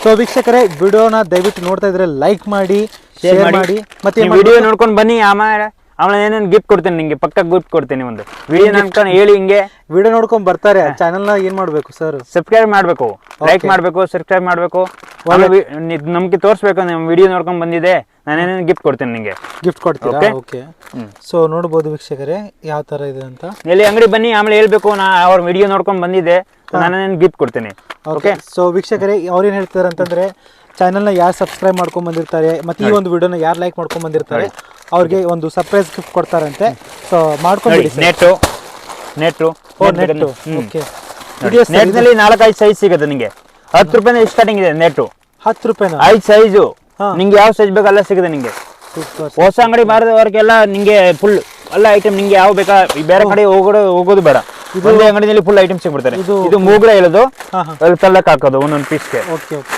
ಸೊ ವೀಕ್ಷಕರೇ, ವಿಡಿಯೋನ ದಯವಿಟ್ಟು ನೋಡ್ತಾ ಇದ್ರೆ ಲೈಕ್ ಮಾಡಿ, ಶೇರ್ ಮಾಡಿ, ಮತ್ತೆ ವಿಡಿಯೋ ನೋಡ್ಕೊಂಡು ಬನ್ನಿ. ಆಮೇಲೆ ಏನೇನು ಗಿಫ್ಟ್ ಕೊಡ್ತೀನಿ ನಿಮಗೆ, ಪಕ್ಕ ಗಿಫ್ಟ್ ಕೊಡ್ತೀನಿ. ಒಂದು ವಿಡಿಯೋ ನೋಡ್ಕೊಂಡು ಹೇಳಿ ಹಿಂಗೆ ವಿಡಿಯೋ ನೋಡ್ಕೊಂಡ್ ಬರ್ತಾರೆ. ಚಾನೆಲ್ನ ಏನ್ ಮಾಡ್ಬೇಕು ಸರ್? ಸಬ್ಸ್ಕ್ರೈಬ್ ಮಾಡಬೇಕು, ಲೈಕ್ ಮಾಡಬೇಕು, ಸಬ್ಸ್ಕ್ರೈಬ್ ಮಾಡಬೇಕು. ನಮ್ಗೆ ತೋರಿಸ್ಬೇಕು ನಮ್ಮ ವಿಡಿಯೋ ನೋಡ್ಕೊಂಡು ಬಂದಿದೆ, ನಾನೇನೇನು ಗಿಫ್ಟ್ ಕೊಡ್ತೀನಿ ನಿಮಗೆ. ಗಿಫ್ಟ್ ಕೊಡ್ತೀರಾ? ಓಕೆ. ಸೊ ನೋಡ್ಬೋದು ವೀಕ್ಷಕರೇ ಯಾವ ತರ ಇದೆ ಅಂತ. ಎಲ್ಲಿ ಅಂಗಡಿ ಬನ್ನಿ, ಆಮೇಲೆ ಹೇಳ್ಬೇಕು ನಾ ಅವ್ರ ವಿಡಿಯೋ ನೋಡ್ಕೊಂಡು ಬಂದಿದ್ದೆ, ನಾನೇನು ಗಿಫ್ಟ್ ಕೊಡ್ತೀನಿ. ಓಕೆ. ಸೊ ವೀಕ್ಷಕರೇ, ಅವ್ರೇನ್ ಹೇಳ್ತಾರೆ ಅಂತಂದ್ರೆ, ಚಾನೆಲ್ನ ಯಾರು ಸಬ್ಸ್ಕ್ರೈಬ್ ಮಾಡ್ಕೊಂಡ್ ಬಂದಿರ್ತಾರೆ ಮತ್ತೆ ಈ ಒಂದು ವಿಡಿಯೋನ ಯಾರು ಲೈಕ್ ಮಾಡ್ಕೊಂಡ್ ಬಂದಿರ್ತಾರೆ ಅವ್ರಿಗೆ ಒಂದು ಸರ್ಪ್ರೈಸ್ ಗಿಫ್ಟ್ ಕೊಡ್ತಾರಂತೆ. ಸೊ ಮಾಡ್ಕೊಂಡ್ಬಿಡಿ. ನೆಟ್ಟು ಓಕೆ. ನೆಟ್ನಲ್ಲಿ 4-5 ಸೈಜ್ ಸಿಗುತ್ತೆ ನಿಮಗೆ. 10 ರೂಪಾಯಿ ಸ್ಟಾರ್ಟಿಂಗ್ ಇದೆ ನೆಟ್ಟು. 10 ರೂಪಾಯಿನ 5 ಸೈಜು ನಿಂಗೆ ಯಾವ ಸೈಜ್ ಬೇಕು ಎಲ್ಲ ಸಿಗುತ್ತೆ ನಿಮಗೆ. ಹೊಸ ಅಂಗಡಿ ಮಾರಿದವರಿಗೆಲ್ಲ ನಿಮಗೆ ಫುಲ್ ಎಲ್ಲ ಐಟಮ್ ನಿಂಗೆ ಯಾವ ಬೇಕಾ, ಬೇರೆ ಕಡೆ ಹೋಗೋದು ಬೇಡ. ಒಂದೇ ಅಂಗಡಿಯಲ್ಲಿ ಫುಲ್ ಐಟಮ್ ಸಿಗ್ಬಿಡ್ತಾರೆ. ಇದು ಮೂಗ್ರ ಹೇಳೋದು, ತಳ್ಳಕ್ ಹಾಕೋದು ಒಂದೊಂದು ಪೀಸ್ಗೆ.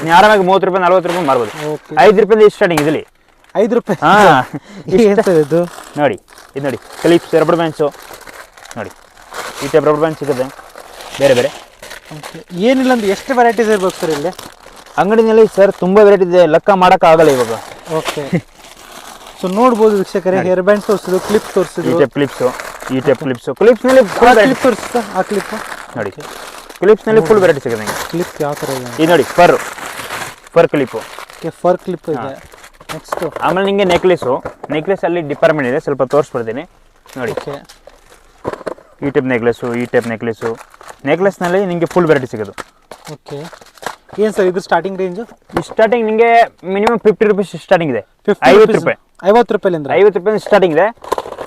ನೀವು ಆರಾಮಾಗಿ 30 ರೂಪಾಯಿ 40 ರೂಪಾಯಿ ಮಾರ್ಬೋದು. 5 ರೂಪಾಯಿ ಸ್ಟಾರ್ಟಿಂಗ್ ಇದರಲ್ಲಿ. 5 ರೂಪಾಯಿ? ಇದು ನೋಡಿ, ಇದು ನೋಡಿ ಕ್ಲಿಪ್ಸ್, ರಬ್ಬರ್ ಬ್ಯಾಂಡ್ಸು ನೋಡಿ. ಈ ಟೈಪ್ ರಬ್ಬರ್ ಬ್ಯಾಂಡ್ ಸಿಗುತ್ತೆ ಬೇರೆ ಬೇರೆ. ಏನಿಲ್ಲ ಅಂದ್ರೆ ಎಷ್ಟು ವೆರೈಟೀಸ್ ಇರ್ಬೇಕು ಸರ್ ಇಲ್ಲಿ ಅಂಗಡಿನಲ್ಲಿ? ಸರ್ ತುಂಬಾ ವೆರೈಟಿ ಇದೆ, ಲೆಕ್ಕ ಮಾಡೋಕ್ಕಾಗಲ್ಲ ಇವಾಗ. ಓಕೆ. ಸೊ ನೋಡ್ಬೋದು ವೀಕ್ಷಕರೇ, ಹೇರ್ ಬ್ಯಾಂಡ್ ತೋರಿಸಿದ್ರು, ಕ್ಲಿಪ್ ತೋರಿಸಿದ್ರು. ಈ ಟೈಪ್ ಕ್ಲಿಪ್ಸು, ಈ ಟೈಪ್ ಕ್ಲಿಪ್ಸು. ಕ್ಲಿಪ್ಸ್ನಲ್ಲಿ ಕ್ಲಿಪ್ ತೋರಿಸ್ತಾ? ಆ ಕ್ಲಿಪ್ ನೋಡಿ, ಕ್ಲಿಪ್ಸ್ನಲ್ಲಿ ಫುಲ್ ವೆರೈಟಿ ಸಿಗುತ್ತೆ ನಿಮಗೆ. ಕ್ಲಿಪ್ ಯಾವ ಥರ ಇದೆ? ಇದು ನೋಡಿ fur clip. Okay, fur clip ಇದೆ. ನೆಕ್ಸ್ಟ್ ಆಮೇಲೆ ನಿಮಗೆ ನೆಕ್ಲೆಸ್ ಅಲ್ಲಿ ಡಿಪಾರ್ಟ್ಮೆಂಟ್ ಇದೆ, ಸ್ವಲ್ಪ ತೋರಿಸ್ಬಿಡ್ತೀನಿ ನೋಡಿ. ಓಕೆ. ಈ ಟೈಪ್ ನೆಕ್ಲೆಸ್ಸು. ನೆಕ್ಲೆಸ್ನಲ್ಲಿ ನಿಮಗೆ ಫುಲ್ ವೆರೈಟಿ ಸಿಗೋದು. ಓಕೆ. ಏನು ಸರ್ ಇದು ಸ್ಟಾರ್ಟಿಂಗ್ ರೇಂಜು? ಸ್ಟಾರ್ಟಿಂಗ್ ನಿಮಗೆ ಮಿನಿಮಮ್ 50 ರೂಪೀಸ್ ಸ್ಟಾರ್ಟಿಂಗ್ ಇದೆ. 50 ರೂಪಾಯಿ? 50 ರೂಪಾಯಿಲಿಂದ 50 ರೂಪಾಯಿ ಸ್ಟಾರ್ಟಿಂಗ್ ಇದೆ.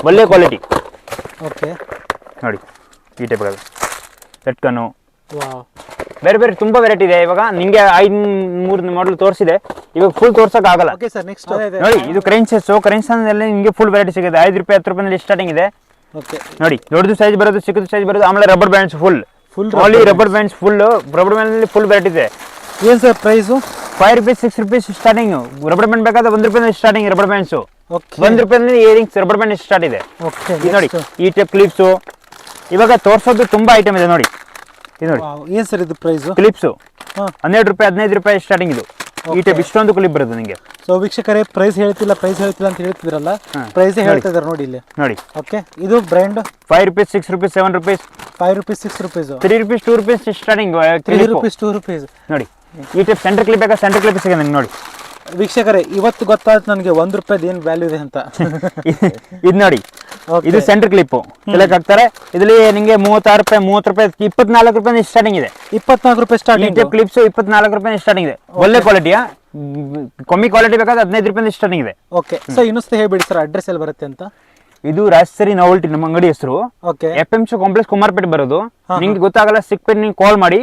ಒಳ್ಳೆ ಕ್ವಾಲಿಟಿ. ಓಕೆ. ನೋಡಿ ಈ ಟೈಪ್ ಲಟ್ಕನು, ವಾವ್, ಬೇರೆ ಬೇರೆ ತುಂಬ ವೆರೈಟಿ ಇದೆ. ಇವಾಗ ನಿಮಗೆ 5-3 ಮಾಡಲ್ ತೋರಿಸಿದೆ, ಇವಾಗ ಫುಲ್ ತೋರ್ಸೋಕ್ಕಾಗಲ್ಲ. ಓಕೆ ಸರ್, ನೆಕ್ಸ್ಟ್ ನೋಡಿ ಇದು ಕ್ರೈನ್ಸಲ್ಲಿ ನಿಮಗೆ ಫುಲ್ ವೆರೈಟಿ ಸಿಗುತ್ತೆ. 5 ರೂಪಾಯಿ 10 ರೂಪಾಯಿನಲ್ಲಿ ಸ್ಟಾರ್ಟಿಂಗ್ ಇದೆ. ಓಕೆ. ನೋಡಿ ದೊಡ್ಡದು ಸೈಜ್ ಬರೋದು, ಚಿಕ್ಕದು ಸೈಜ್ ಬರೋದು. ಆಮೇಲೆ rubber bands full only rubber bands rubber ಬ್ಯಾಂಡ್ನಲ್ಲಿ ಫುಲ್ ವೆರೈಟಿ ಇದೆ. ಏನು sir price? 5 rupees 6 rupees starting. Rubber band ಬೇಕಾದ್ರೆ 1 ರೂಪಾಯಿ ಸ್ಟಾರ್ಟಿಂಗ್ ರಬ್ಬರ್ ಬ್ಯಾಂಡ್ಸು. ಓಕೆ. 1 ರೂಪಾಯಿನಲ್ಲಿ ಇಯರಿಂಗ್ಸ್ ರಬ್ಬರ್ ಬ್ಯಾಂಡ್ ಸ್ಟಾರ್ಟ್ ಇದೆ. ಓಕೆ. ಇದು ನೋಡಿ ಈ ಟೈಪ್ ಕ್ಲಿಪ್ಸು. ಇವಾಗ ತೋರಿಸೋದು ತುಂಬಾ ಐಟಮ್ ಇದೆ ನೋಡಿ. ಇದು ನೋಡಿ ಏನು ಸರ್ ಇದು ಪ್ರೈಸು? ಕ್ಲಿಪ್ಸು 12 ರೂಪಾಯಿ 15 ರೂಪಾಯಿ ಸ್ಟಾರ್ಟಿಂಗ್. ಇದು ಈ ಟೈಪ್ ಇಷ್ಟೊಂದು ಕ್ಲಿಪ್ ಬರುತ್ತೆ ನಿಮಗೆ. ಸೊ ವೀಕ್ಷಕರೇ, ಪ್ರೈಸ್ ಹೇಳ್ತಿಲ್ಲ ಅಂತ ಹೇಳ್ತಿದ್ರಲ್ಲ, ಪ್ರೈಸ್ ಹೇಳ್ತಾ ಇದ್ದಾರೆ ನೋಡಿ ಇಲ್ಲಿ ನೋಡಿ. ಓಕೆ. ಇದು brand 5 rupees 6 rupees 7 rupees 5 rupees 6 rupees 3 rupees 2 rupees starting. 3 rupees 2 rupees ನೋಡಿ. ಈ ಟೈಪ್ ಸೆಂಟರ್ ಕ್ಲಿಪ್ ಬೇಕಾ ಸೆಂಟರ್ ಕ್ಲಿಪ್ ಸಿಗುತ್ತೆ ನೋಡಿ. ವೀಕ್ಷಕರೇ, ಇವತ್ತು ಗೊತ್ತಾಯ್ತು ನನಗೆ 1 ರೂಪಾಯಿದು ಏನು ವ್ಯಾಲ್ಯೂ ಇದೆ ಅಂತ. ಇದು ನೋಡಿ, ಇದು ಸೆಂಟರ್ ಕ್ಲಿಪ್ ಕೆಳಗೆ ಹಾಕ್ತಾರೆ. ಇದರಲ್ಲಿ ನಿಮಗೆ 36 ರೂಪಾಯಿ 30 ರೂಪಾಯಿ 24 ರೂಪಾಯಿ ಸ್ಟಾರ್ಟಿಂಗ್ ಇದೆ. 24 ರೂಪಾಯಿ ಸ್ಟಾರ್ಟಿಂಗ್. ಟೈಪ್ ಕ್ಲಿಪ್ಸ್ 24 ರೂಪಾಯಿ ಸ್ಟಾರ್ಟಿಂಗ್ ಇದೆ. ಒಳ್ಳೆ ಕ್ವಾಲಿಟಿಯ, ಕಮ್ಮಿ ಕ್ವಾಲಿಟಿ ಬೇಕಾದ್ರೆ 15 ರೂಪಾಯಿ ಸ್ಟಾರ್ಟಿಂಗ್ ಇದೆ. ಓಕೆ. ಸೊ ಇನ್ನೊಂದು ಹೇಳ್ಬಿಡಿ ಸರ್, ಅಡ್ರೆಸ್ ಎಲ್ಲಿ ಬರುತ್ತೆ ಅಂತ? ಇದು ರಾಜಸರಿ ನಾವೆಲ್ಟಿ ನಮ್ಮ ಅಂಗಡಿ ಹೆಸರು. ಓಕೆ. FMC ಕಾಂಪ್ಲೆಕ್ಸ್ ಕುಮಾರ್ಪೇಟೆ ಬರೋದು. ನಿಮ್ಗೆ ಗೊತ್ತಾಗಲ್ಲ ಸಿಕ್ಪೇಟ್ ನೀವು ಕಾಲ್ ಮಾಡಿ,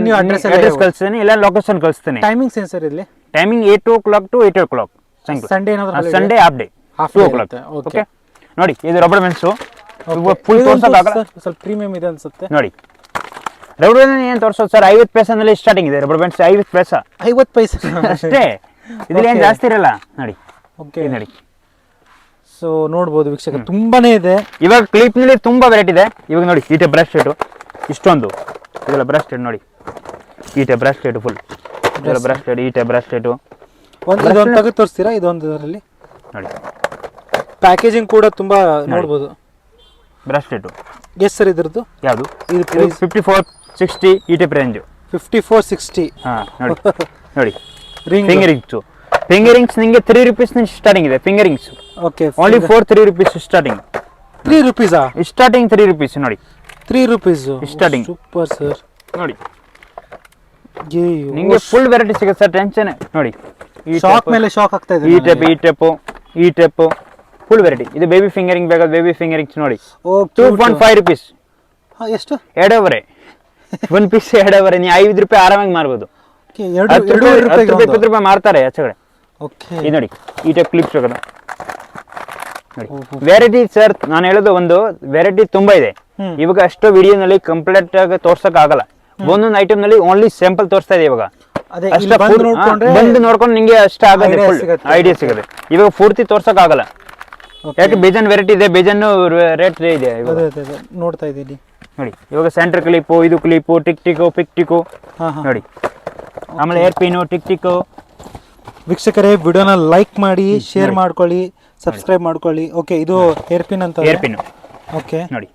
ನೀವು ಅಡ್ರೆಸ್ ಕಳಿಸ್ತೀನಿ, ಇಲ್ಲ ಲೊಕೇಶನ್ ಕಳಿಸ್ತೀನಿ. ಟೈಮಿಂಗ್ಸ್ ಏನು ಸರ್ ಇಲ್ಲಿ? Timing 8 o'clock to 8 o'clock. Sunday ಏನಾದ್ರು? Sunday half day 2 o'clock. Okay. ನೋಡಿ ಇದು ರಬ್ಬರ್ ಬ್ಯಾಂಡ್ಸು ಫುಲ್ ತೋರ್ಸೋಕ್ಕಾಗಲ್ಲ, ಸ್ವಲ್ಪ ಪ್ರೀಮಿಯಂ ಇದೆ ಅನ್ಸುತ್ತೆ ನೋಡಿ. ರಬ್ಬರ್ ಬ್ಯಾಂಡ್ ಏನು ತೋರಿಸೋದು ಸರ್? 50 ಪೈಸೆನಲ್ಲಿ ಸ್ಟಾರ್ಟಿಂಗ್ ಇದೆ ರಬ್ಬರ್ ಬ್ಯಾಂಡ್ಸ್. 50 ಪೈಸೆ 50 ಪೈಸೆ ಅಷ್ಟೇ. ಇದ್ರಲ್ಲಿ ಏನು ಜಾಸ್ತಿ ಇರಲ್ಲ ನೋಡಿ. ಓಕೆ. ನೋಡಿ. ಸೊ ನೋಡ್ಬೋದು ವೀಕ್ಷಕ, ತುಂಬಾನೇ ಇದೆ. ಇವಾಗ ಕ್ಲಿಪ್ನಲ್ಲಿ ತುಂಬಾ ವೆರೈಟಿ ಇದೆ. ಇವಾಗ ನೋಡಿ ಈ ಟೈಪ್ ಬ್ರಾಸ್ಲೆಟ್ ಇಷ್ಟೊಂದು, ಇದೆಲ್ಲ ಬ್ರಾಸ್ಲೆಟ್ ನೋಡಿ. ಈ ಟೈಪ್ ಬ್ರಾಸ್ಲೆಟ್ ಫುಲ್, ಇದೆಲ್ಲ ಬ್ರಾಸ್ಲೆಟ್. ಈ ಟೈಪ್ ಬ್ರಾಸ್ಲೆಟ್ ಇದೊಂದು ತೆಗೆದು ತೋರಿಸ್ತೀರಾ? ಇದೊಂದು ಇದರಲ್ಲಿ ನೋಡಿ ಪ್ಯಾಕೇಜಿಂಗ್ ಕೂಡ ತುಂಬಾ ನೋಡ್ಬೋದು. ಬ್ರಾಸ್ಲೆಟ್ ಎಷ್ಟು ಸರ್ ಇದ್ರದ್ದು? ಯಾವುದು? ಇದು 54 60 ಈ ಟೈಪ್ ರೇಂಜು. 5460. ಹಾಂ ನೋಡಿ ನೋಡಿ ರಿಂಗ್. ಫಿಂಗರಿಂಗ್ಸು. ಫಿಂಗರಿಂಗ್ಸ್ ನಿಮಗೆ 3 rupees ಸ್ಟಾರ್ಟಿಂಗ್ ಇದೆ finger rings. Okay. Only 3 rupees starting. 3 rupees starting 3 rupees ನೋಡಿ. 3 rupees Starting. Super sir. ನೋಡಿ ನಿಮಗೆ ಫುಲ್ ವೆರೈಟಿ ಸಿಗುತ್ತೆ ಸರ್, ಟೆನ್ಷನ್ ನೋಡಿ. ಶಾಕ್ ಮೇಲೆ ಶಾಕ್ ಆಗ್ತಾ ಇದೆ. ಈ ಟೈಪ್ ಫುಲ್ ವೆರೈಟಿ. ಇದು ಬೇಬಿ ಫಿಂಗರಿಂಗ್ ಬೇಕಾದ ಬೇಬಿ ಫಿಂಗರಿಂಗ್ಸ್ ನೋಡಿ. ಓ 2.5 rupees. ಎಷ್ಟು? 2.5 1 ಪೀಸ್ 2.5. ನೀವು 5 ರೂಪಾಯಿ ಆರಾಮಾಗಿ ಮಾರ್ಬೋದು. 2 20 ರೂಪಾಯಿ ಮಾರ್ತಾರೆ ಆಚೆಗಡೆ. ಓಕೆ. ಇದು ನೋಡಿ ಈ ಟೈಪ್ ಕ್ಲಿಪ್ಸ್ ಬೇಕಾದ ನೋಡಿ. ವೆರೈಟಿ ಸರ್, ನಾನು ಹೇಳೋದು ಒಂದು ವೆರೈಟಿ ತುಂಬಾ ಇದೆ. ಇವಾಗ ಅಷ್ಟು ವಿಡಿಯೋನಲ್ಲಿ ಕಂಪ್ಲೀಟ್ ಆಗಿ ತೋರ್ಸಕ್ ಆಗಲ್ಲ. ಒಂದೊಂದು ಐಟಮ್ ನಲ್ಲಿ ಓನ್ಲಿ ಸ್ಯಾಂಪಲ್ ತೋರಿಸ್ತಾ ಇದೆ ಇವಾಗ. ಬಂದು ನೋಡ್ಕೊಂಡು ನಿಂಗೆ ಅಷ್ಟ ಆಗುತ್ತೆ, ಫುಲ್ ಐಡಿಯಾ ಸಿಗುತ್ತೆ. ಇವಾಗ ಪೂರ್ತಿ ತೋರ್ಸಕ್ ಆಗಲ್ಲ, ಯಾಕೆ ಬೇಜಾನ್ ವೆರೈಟಿ ಇದೆ, ಬೇಜಾನ್ ರೇಟ್ ಇದೆ ಇವಾಗ. ನೋಡ್ತಾ ಇದ್ದೀನಿ ನೋಡಿ. ಇವಾಗ ಸೆಂಟರ್ ಕ್ಲಿಪ್ಪು, ಇದು ಕ್ಲಿಪ್ಪು, ಟಿಕ್ ಟಿಕ್ಕು ನೋಡಿ. ಆಮೇಲೆ ಏರ್ ಪಿನ್, ಟಿಕ್. ವೀಕ್ಷಕರೇ, ವಿಡಿಯೋನ ಲೈಕ್ ಮಾಡಿ, ಶೇರ್ ಮಾಡ್ಕೊಳ್ಳಿ, ಸಬ್ಸ್ಕ್ರೈಬ್ ಮಾಡ್ಕೊಳ್ಳಿ. ಓಕೆ, ಇದು ಹೇರ್ ಪಿನ್ ಅಂತ. ಹೇರ್ ಪಿನ್ ಓಕೆ ನೋಡಿ.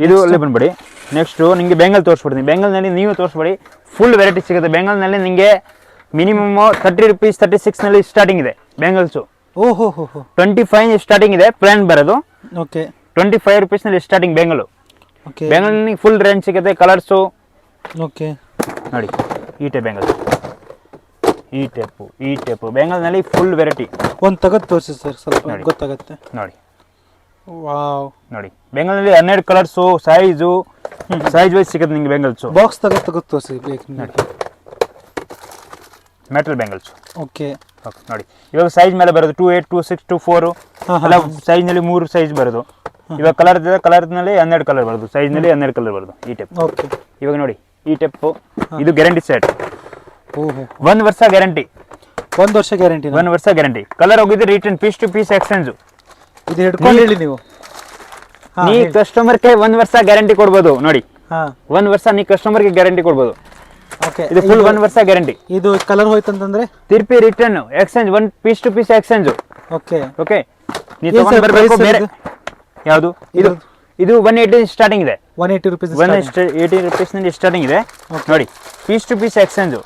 ಇದು ಅಲ್ಲಿ ಬಂದ್ಬಿಡಿ. ನೆಕ್ಸ್ಟ್ ನಿಮಗೆ ಬೆಂಗಲ್ ತೋರಿಸ್ಬಿಡ್ತೀನಿ. ಬೆಂಗಲ್ನಲ್ಲಿ ನೀವು ತೋರಿಸ್ಬಿಡಿ, ಫುಲ್ ವೆರೈಟಿ ಸಿಗುತ್ತೆ. ಬೆಂಗಲ್ನಲ್ಲಿ ನಿಮಗೆ ಮಿನಿಮಮ್ 30 rupees 36 ನಲ್ಲಿ ಸ್ಟಾರ್ಟಿಂಗ್ ಇದೆ ಬೆಂಗಲ್ಸು. ಓಹೋ 25 ಸ್ಟಾರ್ಟಿಂಗ್ ಇದೆ ಪ್ಲಾನ್ ಬರೋದು. ಓಕೆ. 25 rupees ನಲ್ಲಿ starting bangle. Okay. Bangle full range ಸಿಗುತ್ತೆ, ಕಲರ್ಸು ಓಕೆ. ನೋಡಿ. ಈ ಟೈಪ್ ಬೆಂಗಲ್, ಈ ಟೈಪು ಬೆಂಗಲ್ನಲ್ಲಿ ಫುಲ್ ವೆರೈಟಿ. ಒಂದು ತೆಗೆದು ತೋರಿಸಿ ಸರ್, ಸ್ವಲ್ಪ ಗೊತ್ತಾಗುತ್ತೆ ನೋಡಿ. ವಾವ್ ನೋಡಿ, ಬೆಂಗಲ್ನಲ್ಲಿ 12 ಕಲರ್ಸು, ಸೈಜ್ ವೈಸ್ ಸಿಗುತ್ತೆ ನಿಮಗೆ ಬೆಂಗಲ್ಸು. ಬಾಕ್ಸ್ ತೆಗೆದು ತೋರಿಸಿ ಬೇಕು ನೋಡಿ. ಮೆಟಲ್ ಬೆಂಗಲ್ಸ್. ಓಕೆ. ನೋಡಿ, ಇವಾಗ ಸೈಜ್ ಮೇಲೆ ಬರೋದು 28, 26, 24 ಎಲ್ಲ ಸೈಜ್ನಲ್ಲಿ 3 ಸೈಜ್ ಬರೋದು. ಇವಾಗ ಕಲರ್ ಇದೆ, ಕಲರ್ನಲ್ಲಿ 12 ಕಲರ್ ಬರೋದು, ಸೈಜ್ನಲ್ಲಿ 12 ಕಲರ್ ಬರೋದು ಈ ಟೈಪ್. ಓಕೆ. ಇವಾಗ ನೋಡಿ ಈ ಟೈಪ್. ಇದು ಗ್ಯಾರಂಟಿ ಸೆಟ್. ಓಹೋ 1 ವರ್ಷ ಗ್ಯಾರಂಟಿ. 1 ವರ್ಷ ಗ್ಯಾರಂಟಿ. 1 ವರ್ಷ ಗ್ಯಾರಂಟಿ. ಕಲರ್ ಹೋಗಿದ್ರೆ return, piece to piece exchange. ಇದು ಹಿಡ್ಕೊಂಡು ಹೇಳಿ ನೀವು. ನೀ ಕಸ್ಟಮರ್ಗೆ 1 ವರ್ಷ ಗ್ಯಾರಂಟಿ ಕೊಡ್ಬೋದು ನೋಡಿ. 1 ವರ್ಷ ನೀ ಕಸ್ಟಮರ್ಗೆ ಗ್ಯಾರಂಟಿ ಕೊಡ್ಬೋದು. ಓಕೆ. ಇದು ಫುಲ್ 1 ವರ್ಷ ಗ್ಯಾರಂಟಿ. ಇದು ಕಲರ್ ಹೋಯ್ತು ಅಂತಂದ್ರೆ ತಿರ್ಪಿ return, exchange, 1 piece to piece exchange. Okay. Okay. ನೀ ತಗೊಂಡು ಬರಬೇಕು ಬೇರೆ. ಯಾವುದು ಇದು? ಇದು 180 ಸ್ಟಾರ್ಟಿಂಗ್ ಇದೆ. 180 rupees. 180 rupees ನಲ್ಲಿ ಸ್ಟಾರ್ಟಿಂಗ್ ಇದೆ ನೋಡಿ. Piece to piece exchange.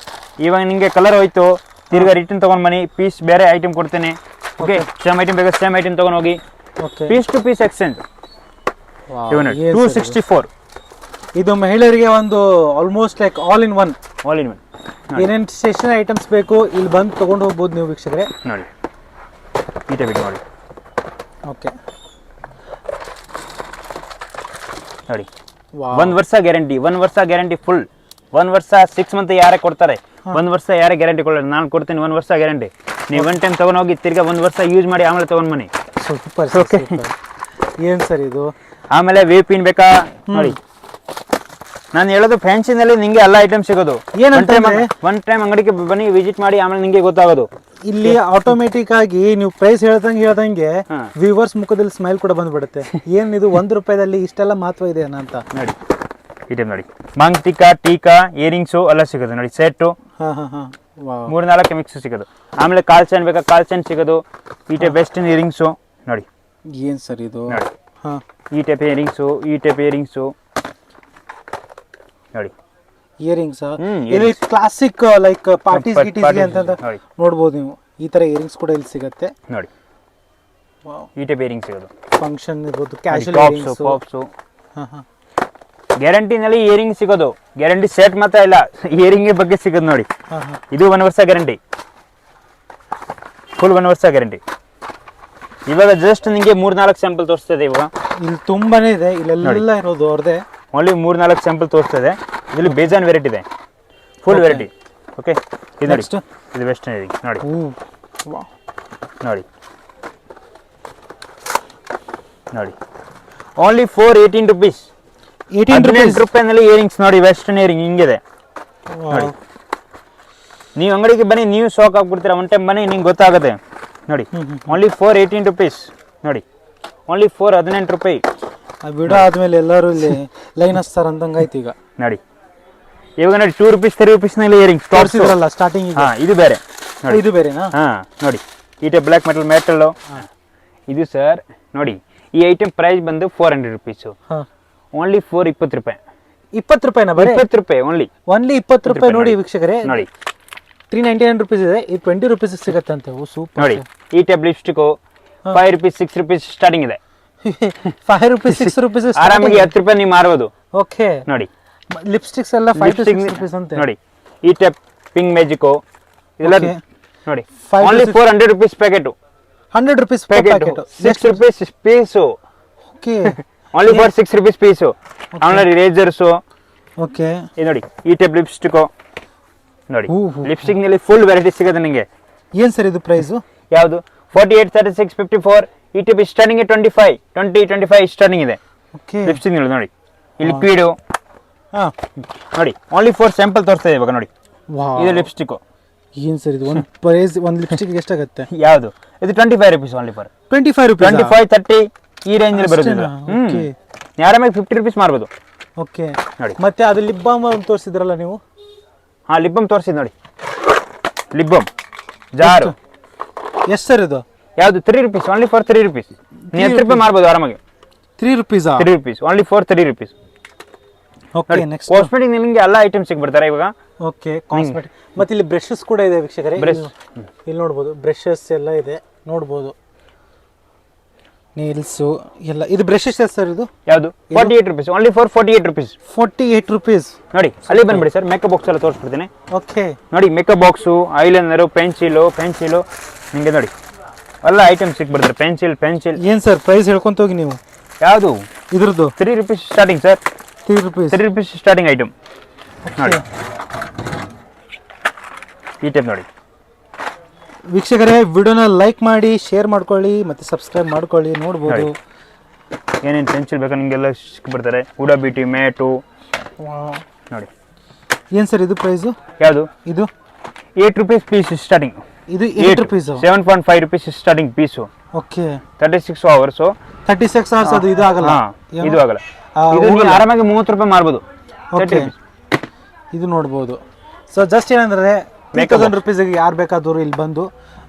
ಇವಾಗ ನಿಮಗೆ ಕಲರ್ ಹೋಯ್ತು, ತಿರ್ಗಾ ರಿಟರ್ನ್ ತಗೊಂಡ್ ಬನ್ನಿ, ಪೀಸ್ ಬೇರೆ ಐಟಮ್ ಕೊಡ್ತೇನೆ. ಓಕೆ. ಸೇಮ್ ಐಟಮ್ ಬೇಕಾದ್ರೆ ಸೇಮ್ ಐಟಮ್ ತಗೊಂಡು ಹೋಗಿ. Okay. Piece to piece exchange. 264. ಇದು ಮಹಿಳೆಯರಿಗೆ ಒಂದು almost like all in one. ಏನೇನು ಸ್ಟೇಷನರಿ ಐಟಮ್ಸ್ ಬೇಕು ಇಲ್ಲಿ ಬಂದು ತಗೊಂಡು ಹೋಗ್ಬೋದು ನೀವು ವೀಕ್ಷಕರೇ ನೋಡಿ. ಈ ಟೈಪ್ ನೋಡಿ. ಓಕೆ ನೋಡಿ. 1 ವರ್ಷ ಗ್ಯಾರಂಟಿ. 1 ವರ್ಷ ಗ್ಯಾರಂಟಿ ಫುಲ್. 1 ವರ್ಷ 6 ಮಂತ್ ಯಾರೇ ಕೊಡ್ತಾರೆ, 1 ವರ್ಷ ಯಾರೇ ಗ್ಯಾರಂಟಿ ಕೊಡಲ್ಲ. ನಾನು ಕೊಡ್ತೀನಿ 1 ವರ್ಷ ಗ್ಯಾರಂಟಿ. ನೀವು 1 ಟೈಮ್ ತಗೊಂಡು ಹೋಗಿ ತಿರ್ಗಾ 1 ವರ್ಷ ಯೂಸ್ ಮಾಡಿ ಆಮೇಲೆ ತಗೊಂಡ್ ಬನ್ನಿ. ಸೂಪರ್. ಏನು ಸರ್ ಇದು? ಆಮೇಲೆ ವೇವ್ ಪಿನ್ ಬೇಕಾ ನೋಡಿ. ನಾನು ಹೇಳೋದು ಫ್ಯಾನ್ಸಿನಲ್ಲಿ ನಿಂಗೆ ಎಲ್ಲ ಐಟಮ್ ಸಿಗೋದು. ಒನ್ ಟೈಮ್ ಅಂಗಡಿಗೆ ಬನ್ನಿ, ವಿಸಿಟ್ ಮಾಡಿ, ಆಮೇಲೆ ನಿಂಗೆ ಗೊತ್ತಾಗೋದು. ಇಲ್ಲಿ ಆಟೋಮೆಟಿಕ್ ಆಗಿ ನೀವು ಪ್ರೈಸ್ ಹೇಳ್ದಂಗೆ ವ್ಯೂವರ್ಸ್ ಮುಖದಲ್ಲಿ ಸ್ಮೈಲ್ ಕೂಡ ಬಂದ್ಬಿಡುತ್ತೆ. ಏನ್ ಇದು 1 ರೂಪಾಯಿದಲ್ಲಿ ಇಷ್ಟೆಲ್ಲ ಮಹತ್ವ ಇದೆ ಅಂತ ನೋಡಿ. ಈ ಟೈಪ್ ನೋಡಿ. ಮಾಂಗ್ ಟೀಕಾ ಇಯರಿಂಗ್ಸು ಎಲ್ಲ ಸಿಗೋದು ನೋಡಿ. ಸೆಟ್ಟು 3-4 ಮಿಕ್ಸ್ ಸಿಗೋದು. ಆಮೇಲೆ ಕಾಲ್ ಚೈನ್ ಬೇಕಾ ಕಾಲ್ ಚೈನ್ ಸಿಗೋದು. ಈ ಟೈಪ್ ವೆಸ್ಟರ್ನ್ ಇಯರಿಂಗ್ಸು ನೋಡಿ. ಏನ್ ಸರ್ ಇದು? ನೋಡಿ. ಈ ಟೈಪ್ ಇಯರಿಂಗ್ಸು ನೋಡಿ. ಇಯರಿಂಗ್ಸ್ ಇಲ್ಲಿ ಕ್ಲಾಸಿಕ್ ಲೈಕ್ ಪಾರ್ಟೀಸ್ ಗಿಟೀಸ್ಗೆ ಅಂತ ನೋಡ್ಬೋದು ನೀವು. ಈ ತರ ಇಯರಿಂಗ್ಸ್ ಕೂಡ ಇಲ್ಲಿ ಸಿಗುತ್ತೆ ನೋಡಿ. ಈ ಟೈಪ್ ಇಯರಿಂಗ್ಸ್ ಸಿಗೋದು. ಫಂಕ್ಷನ್ ಇರ್ಬೋದು, ಕ್ಯಾಶುವಲ್ ಪಾಪ್ಸ್. ಗ್ಯಾರಂಟಿನಲ್ಲಿ ಇಯರಿಂಗ್ ಸಿಗೋದು. ಗ್ಯಾರಂಟಿ ಸೆಟ್ ಮಾತ್ರ ಇಲ್ಲ, ಇಯರಿಂಗ್ ಬಗ್ಗೆ ಸಿಗೋದು ನೋಡಿ. ಇದು 1 ವರ್ಷ ಗ್ಯಾರಂಟಿ. ಫುಲ್ 1 ವರ್ಷ ಗ್ಯಾರಂಟಿ. ಇವಾಗ ಜಸ್ಟ್ ನಿಮಗೆ 3-4 ಸ್ಯಾಂಪಲ್ ತೋರಿಸ್ತದೆ. ಇವಾಗ ಇಲ್ಲಿ ತುಂಬಾನೇ ಇದೆ, ಇಲ್ಲೆಲ್ಲ ಇರೋದು ಅವ್ರದೇ. ಓನ್ಲಿ 3-4 ಸ್ಯಾಂಪಲ್ ತೋರಿಸ್ತದೆ. ಇದರಲ್ಲಿ ಬೇಜಾನ್ ವೆರೈಟಿ ಇದೆ, ಫುಲ್ ವೆರೈಟಿ. ಓಕೆ. ಇದು ನೋಡಿ, ಇದು ವೆಸ್ಟರ್ನ್ ಇಯರಿಂಗ್ ನೋಡಿ. ನೋಡಿ. Only 418 rupees. 18 ರೂಪಾಯಿನಲ್ಲಿ ಇಯರಿಂಗ್ಸ್ ನೋಡಿ. ವೆಸ್ಟರ್ನ್ ಇಯರಿಂಗ್ ಹಿಂಗಿದೆ ನೋಡಿ. ನೀವು ಅಂಗಡಿಗೆ ಬನ್ನಿ, ನೀವು ಶಾಕ್ ಆಗ್ಬಿಡ್ತೀರಾ. 1 ಟೈಮ್ ಬನ್ನಿ, ನಿಂಗೆ ಗೊತ್ತಾಗುತ್ತೆ ನೋಡಿ. ಓನ್ಲಿ 418 rupees ನೋಡಿ. ಓನ್ಲಿ 418 ರೂಪಾಯಿ. ಆ ವಿಡಿಯೋ ಆದ್ಮೇಲೆ ಎಲ್ಲರೂ ಇಲ್ಲಿ ಲೈನ್ ಹಚ್ತಾರ ಅಂದಂಗಾಯ್ತು ಈಗ ನೋಡಿ. ಇವಾಗ ನೋಡಿ 2 rupees 3 rupees ನಲ್ಲಿ ಇಯರಿಂಗ್ಸ್ ತೋರಿಸಿದ್ರಲ್ಲ ಸ್ಟಾರ್ಟಿಂಗ್. ಇದು ಬೇರೆ. ಇದು ಬೇರೆನಾ? ನೋಡಿ. ಈ ಟೈಪ್ ಬ್ಲ್ಯಾಕ್ ಮೆಟಲ್. ಇದು ಸರ್ ನೋಡಿ, ಈ ಐಟಮ್ ಪ್ರೈಸ್ ಬಂದು 400 rupees. ಓನ್ಲಿ 420 ರೂಪಾಯಿ. 20 ರೂಪಾಯಿನ ಬರೀ 20 ರೂಪಾಯಿ ಓನ್ಲಿ. ಓನ್ಲಿ 20 ರೂಪಾಯಿ ನೋಡಿ ವೀಕ್ಷಕರೇ. ನೋಡಿ 399 ರುಪೀಸ್ ಇದೆ, ಇದು 20 ರುಪೀಸ್ ಸಿಗತ್ತಂತೆ. ಓ ಸೂಪರ್. ನೋಡಿ ಈ type lipstick 5 rupees 6 rupees starting ಇದೆ. 5 ರೂಪೀಸ್ 6 ರೂಪೀಸ್ ಆರಾಮಾಗಿ 10 ರೂಪಾಯಿ ನೀವು ಮಾರಬಹುದು. ಓಕೆ ನೋಡಿ ಲಿಪ್ಸ್ಟಿಕ್ಸ್ ಎಲ್ಲ 5 to 6 ರೂಪೀಸ್ ಅಂತೆ. ನೋಡಿ ಈ ಟೈಪ್ ಪಿಂಕ್ ಮ್ಯಾಜಿಕ್ ಇದೆಲ್ಲ Okay. ನೋಡಿ 5 to only 6 400 rupees packet. 100 rupees packet packet. 6 rupees piece. Okay only for 6 rupees piece. ಆಮೇಲೆ ಇರೇಸರ್ಸ್. ಓಕೆ ಇದು ನೋಡಿ ಈ ಟೈಪ್ ಲಿಪ್ಸ್ಟಿಕ್ ನೋಡಿ. ಹೂ. ಲಿಪ್ಸ್ಟಿಕ್ ನಲ್ಲಿ ಫುಲ್ ವೆರೈಟಿ ಸಿಗುತ್ತೆ ನಿಮಗೆ. ಏನ್ ಸರ್ ಇದು ಪ್ರೈಸ್? ಯಾವುದು 48 36 54 ಈ ಟೈಪ್ ಸ್ಟಾರ್ಟಿಂಗ್ 25 20 25 ಸ್ಟಾರ್ಟಿಂಗ್ ಇದೆ. ಓಕೆ ಲಿಪ್ಸ್ಟಿಕ್ ನೋಡಿ ಈ ಲಿಕ್ವಿಡ್ ಹಾ ನೋಡಿ ಓನ್ಲಿ 4 ಸ್ಯಾಂಪಲ್ ತೋರಿಸ್ತಾ ಇದೆ ಇವಾಗ ನೋಡಿ. ವಾವ್ ಇದು ಲಿಪ್ಸ್ಟಿಕ್. ಏನ್ ಸರ್ ಇದು ಒಂದು ಪ್ರೈಸ್ ಒಂದು ಲಿಪ್ಸ್ಟಿಕ್ ಎಷ್ಟಾಗುತ್ತೆ? ಯಾವುದು ಇದು 25 ರೂಪೀಸ್ ಓನ್ಲಿ ಫಾರ್ 25 ರೂಪೀಸ್ 25 30 ಈ ರೇಂಜ್ ಅಲ್ಲಿ ಬರುತ್ತೆ ಇದು. ಓಕೆ ಆರಾಮಾಗಿ 50 ರೂಪೀಸ್ ಮಾರ್ಬೋದು. ಓಕೆ ನೋಡಿ ಮತ್ತೆ ಅದು ಲಿಪ್ ಬಾಮ್ ತೋರಿಸಿದ್ರಲ್ಲ ನೀವು? ಹಾ ಲಿಪ್ ಬಾಮ್ ತೋರಿಸಿದ್ ನೋಡಿ. ಲಿಪ್ ಬಾಮ್ ಜಾರು ಎಷ್ಟು ಸರ್ ಇದು? ಯಾವುದು 3 ರೂಪೀಸ್ ಓನ್ಲಿ ಫಾರ್ 3 ರೂಪೀಸ್. ನೀವು 10 ರೂಪಾಯಿ ಮಾರ್ಬೋದು ಆರಾಮಾಗಿ. 3 ರೂಪೀಸಾ? 3 rupees only for 3 rupees. Okay next cosmetic ನಿಮಗೆ ಎಲ್ಲ ಐಟಮ್ಸ್ ಸಿಗ್ಬಿಡ್ತಾರೆ ಇವಾಗ. ಓಕೆ ಕಾಸ್ಮೆಟಿಕ್ ಮತ್ತೆ ಇಲ್ಲಿ ಬ್ರಷಸ್ ಕೂಡ ಇದೆ ವೀಕ್ಷಕರೇ. ಬ್ರಷ್ ಇಲ್ಲಿ ನೋಡ್ಬೋದು ಬ್ರಷಸ್ ಎಲ್ಲ ಇದೆ ನೋಡ್ಬೋದು. ನೀಲ್ಸು ಎಲ್ಲ ಇದು ಬ್ರಷಸ್ ಸರ್ ಇದು ಯಾವುದು 48 rupees only for 48 rupees. 48 rupees ನೋಡಿ ಅಲ್ಲಿ ಬಂದ್ಬಿಡಿ ಸರ್. ಮೇಕಪ್ ಬಾಕ್ಸ್ ಎಲ್ಲ ತೋರಿಸ್ಬಿಡ್ತೀನಿ. ಓಕೆ ನೋಡಿ ಮೇಕಪ್ ಬಾಕ್ಸು ಐಲೈನರು ಪೆನ್ಸಿಲು ನಿಮಗೆ ನೋಡಿ ಎಲ್ಲ ಐಟಮ್ಸ್ ಸಿಕ್ಬಿಡ್ತಾರೆ. ಪೆನ್ಸಿಲ್ ಏನ್ ಸರ್ ಪ್ರೈಸ್ ಹೇಳ್ಕೊಂತ ಹೋಗಿ ನೀವು. ಯಾವುದು ಇದ್ರದ್ದು 3 rupees starting sir. 3 rupees 3 rupees starting item ನೋಡಿ. ಈ ಟೈಪ್ ನೋಡಿ ವೀಕ್ಷಕರೇ ವಿಡಿಯೋನ ಲೈಕ್ ಮಾಡಿ ಶೇರ್ ಮಾಡ್ಕೊಳ್ಳಿ ಮತ್ತೆ ಸಬ್ಸ್ಕ್ರೈಬ್ ಮಾಡ್ಕೊಳ್ಳಿ. ನೋಡ್ಬೋದು ಏನೇನು ಪೆನ್ಸಿಲ್ ಬೇಕಾ ನಿಮಗೆಲ್ಲ ಸಿಕ್ಬಿಡ್ತಾರೆ. ಹುಡಾ ಬಿಟಿ ಮ್ಯಾಟು ನೋಡಿ. ಏನ್ ಸರ್ ಇದು ಪ್ರೈಸು? ಯಾವುದು ಇದು 8 ರೂಪೀಸ್ ಪೀಸ್ ಸ್ಟಾರ್ಟಿಂಗ್. ಇದು 8 rupees 7.5 rupees starting piece. Okay 36 hours 36 hours ಅದು ಇದು ಆಗಲ್ಲ. ಇದು ಆಗಲ್ಲ. ಇದು ನೀವು ಆರಾಮಾಗಿ 30 ರೂಪಾಯಿ ಮಾರ್ಬೋದು. ಓಕೆ ಇದು ನೋಡ್ಬೋದು. ಸೊ ಜಸ್ಟ್ ಏನಂದ್ರೆ 3000 ರೂಪೀಸ್ಗೆ ಯಾರು ಬೇಕಾದರೂ ಇಲ್ಲಿ ಬಂದು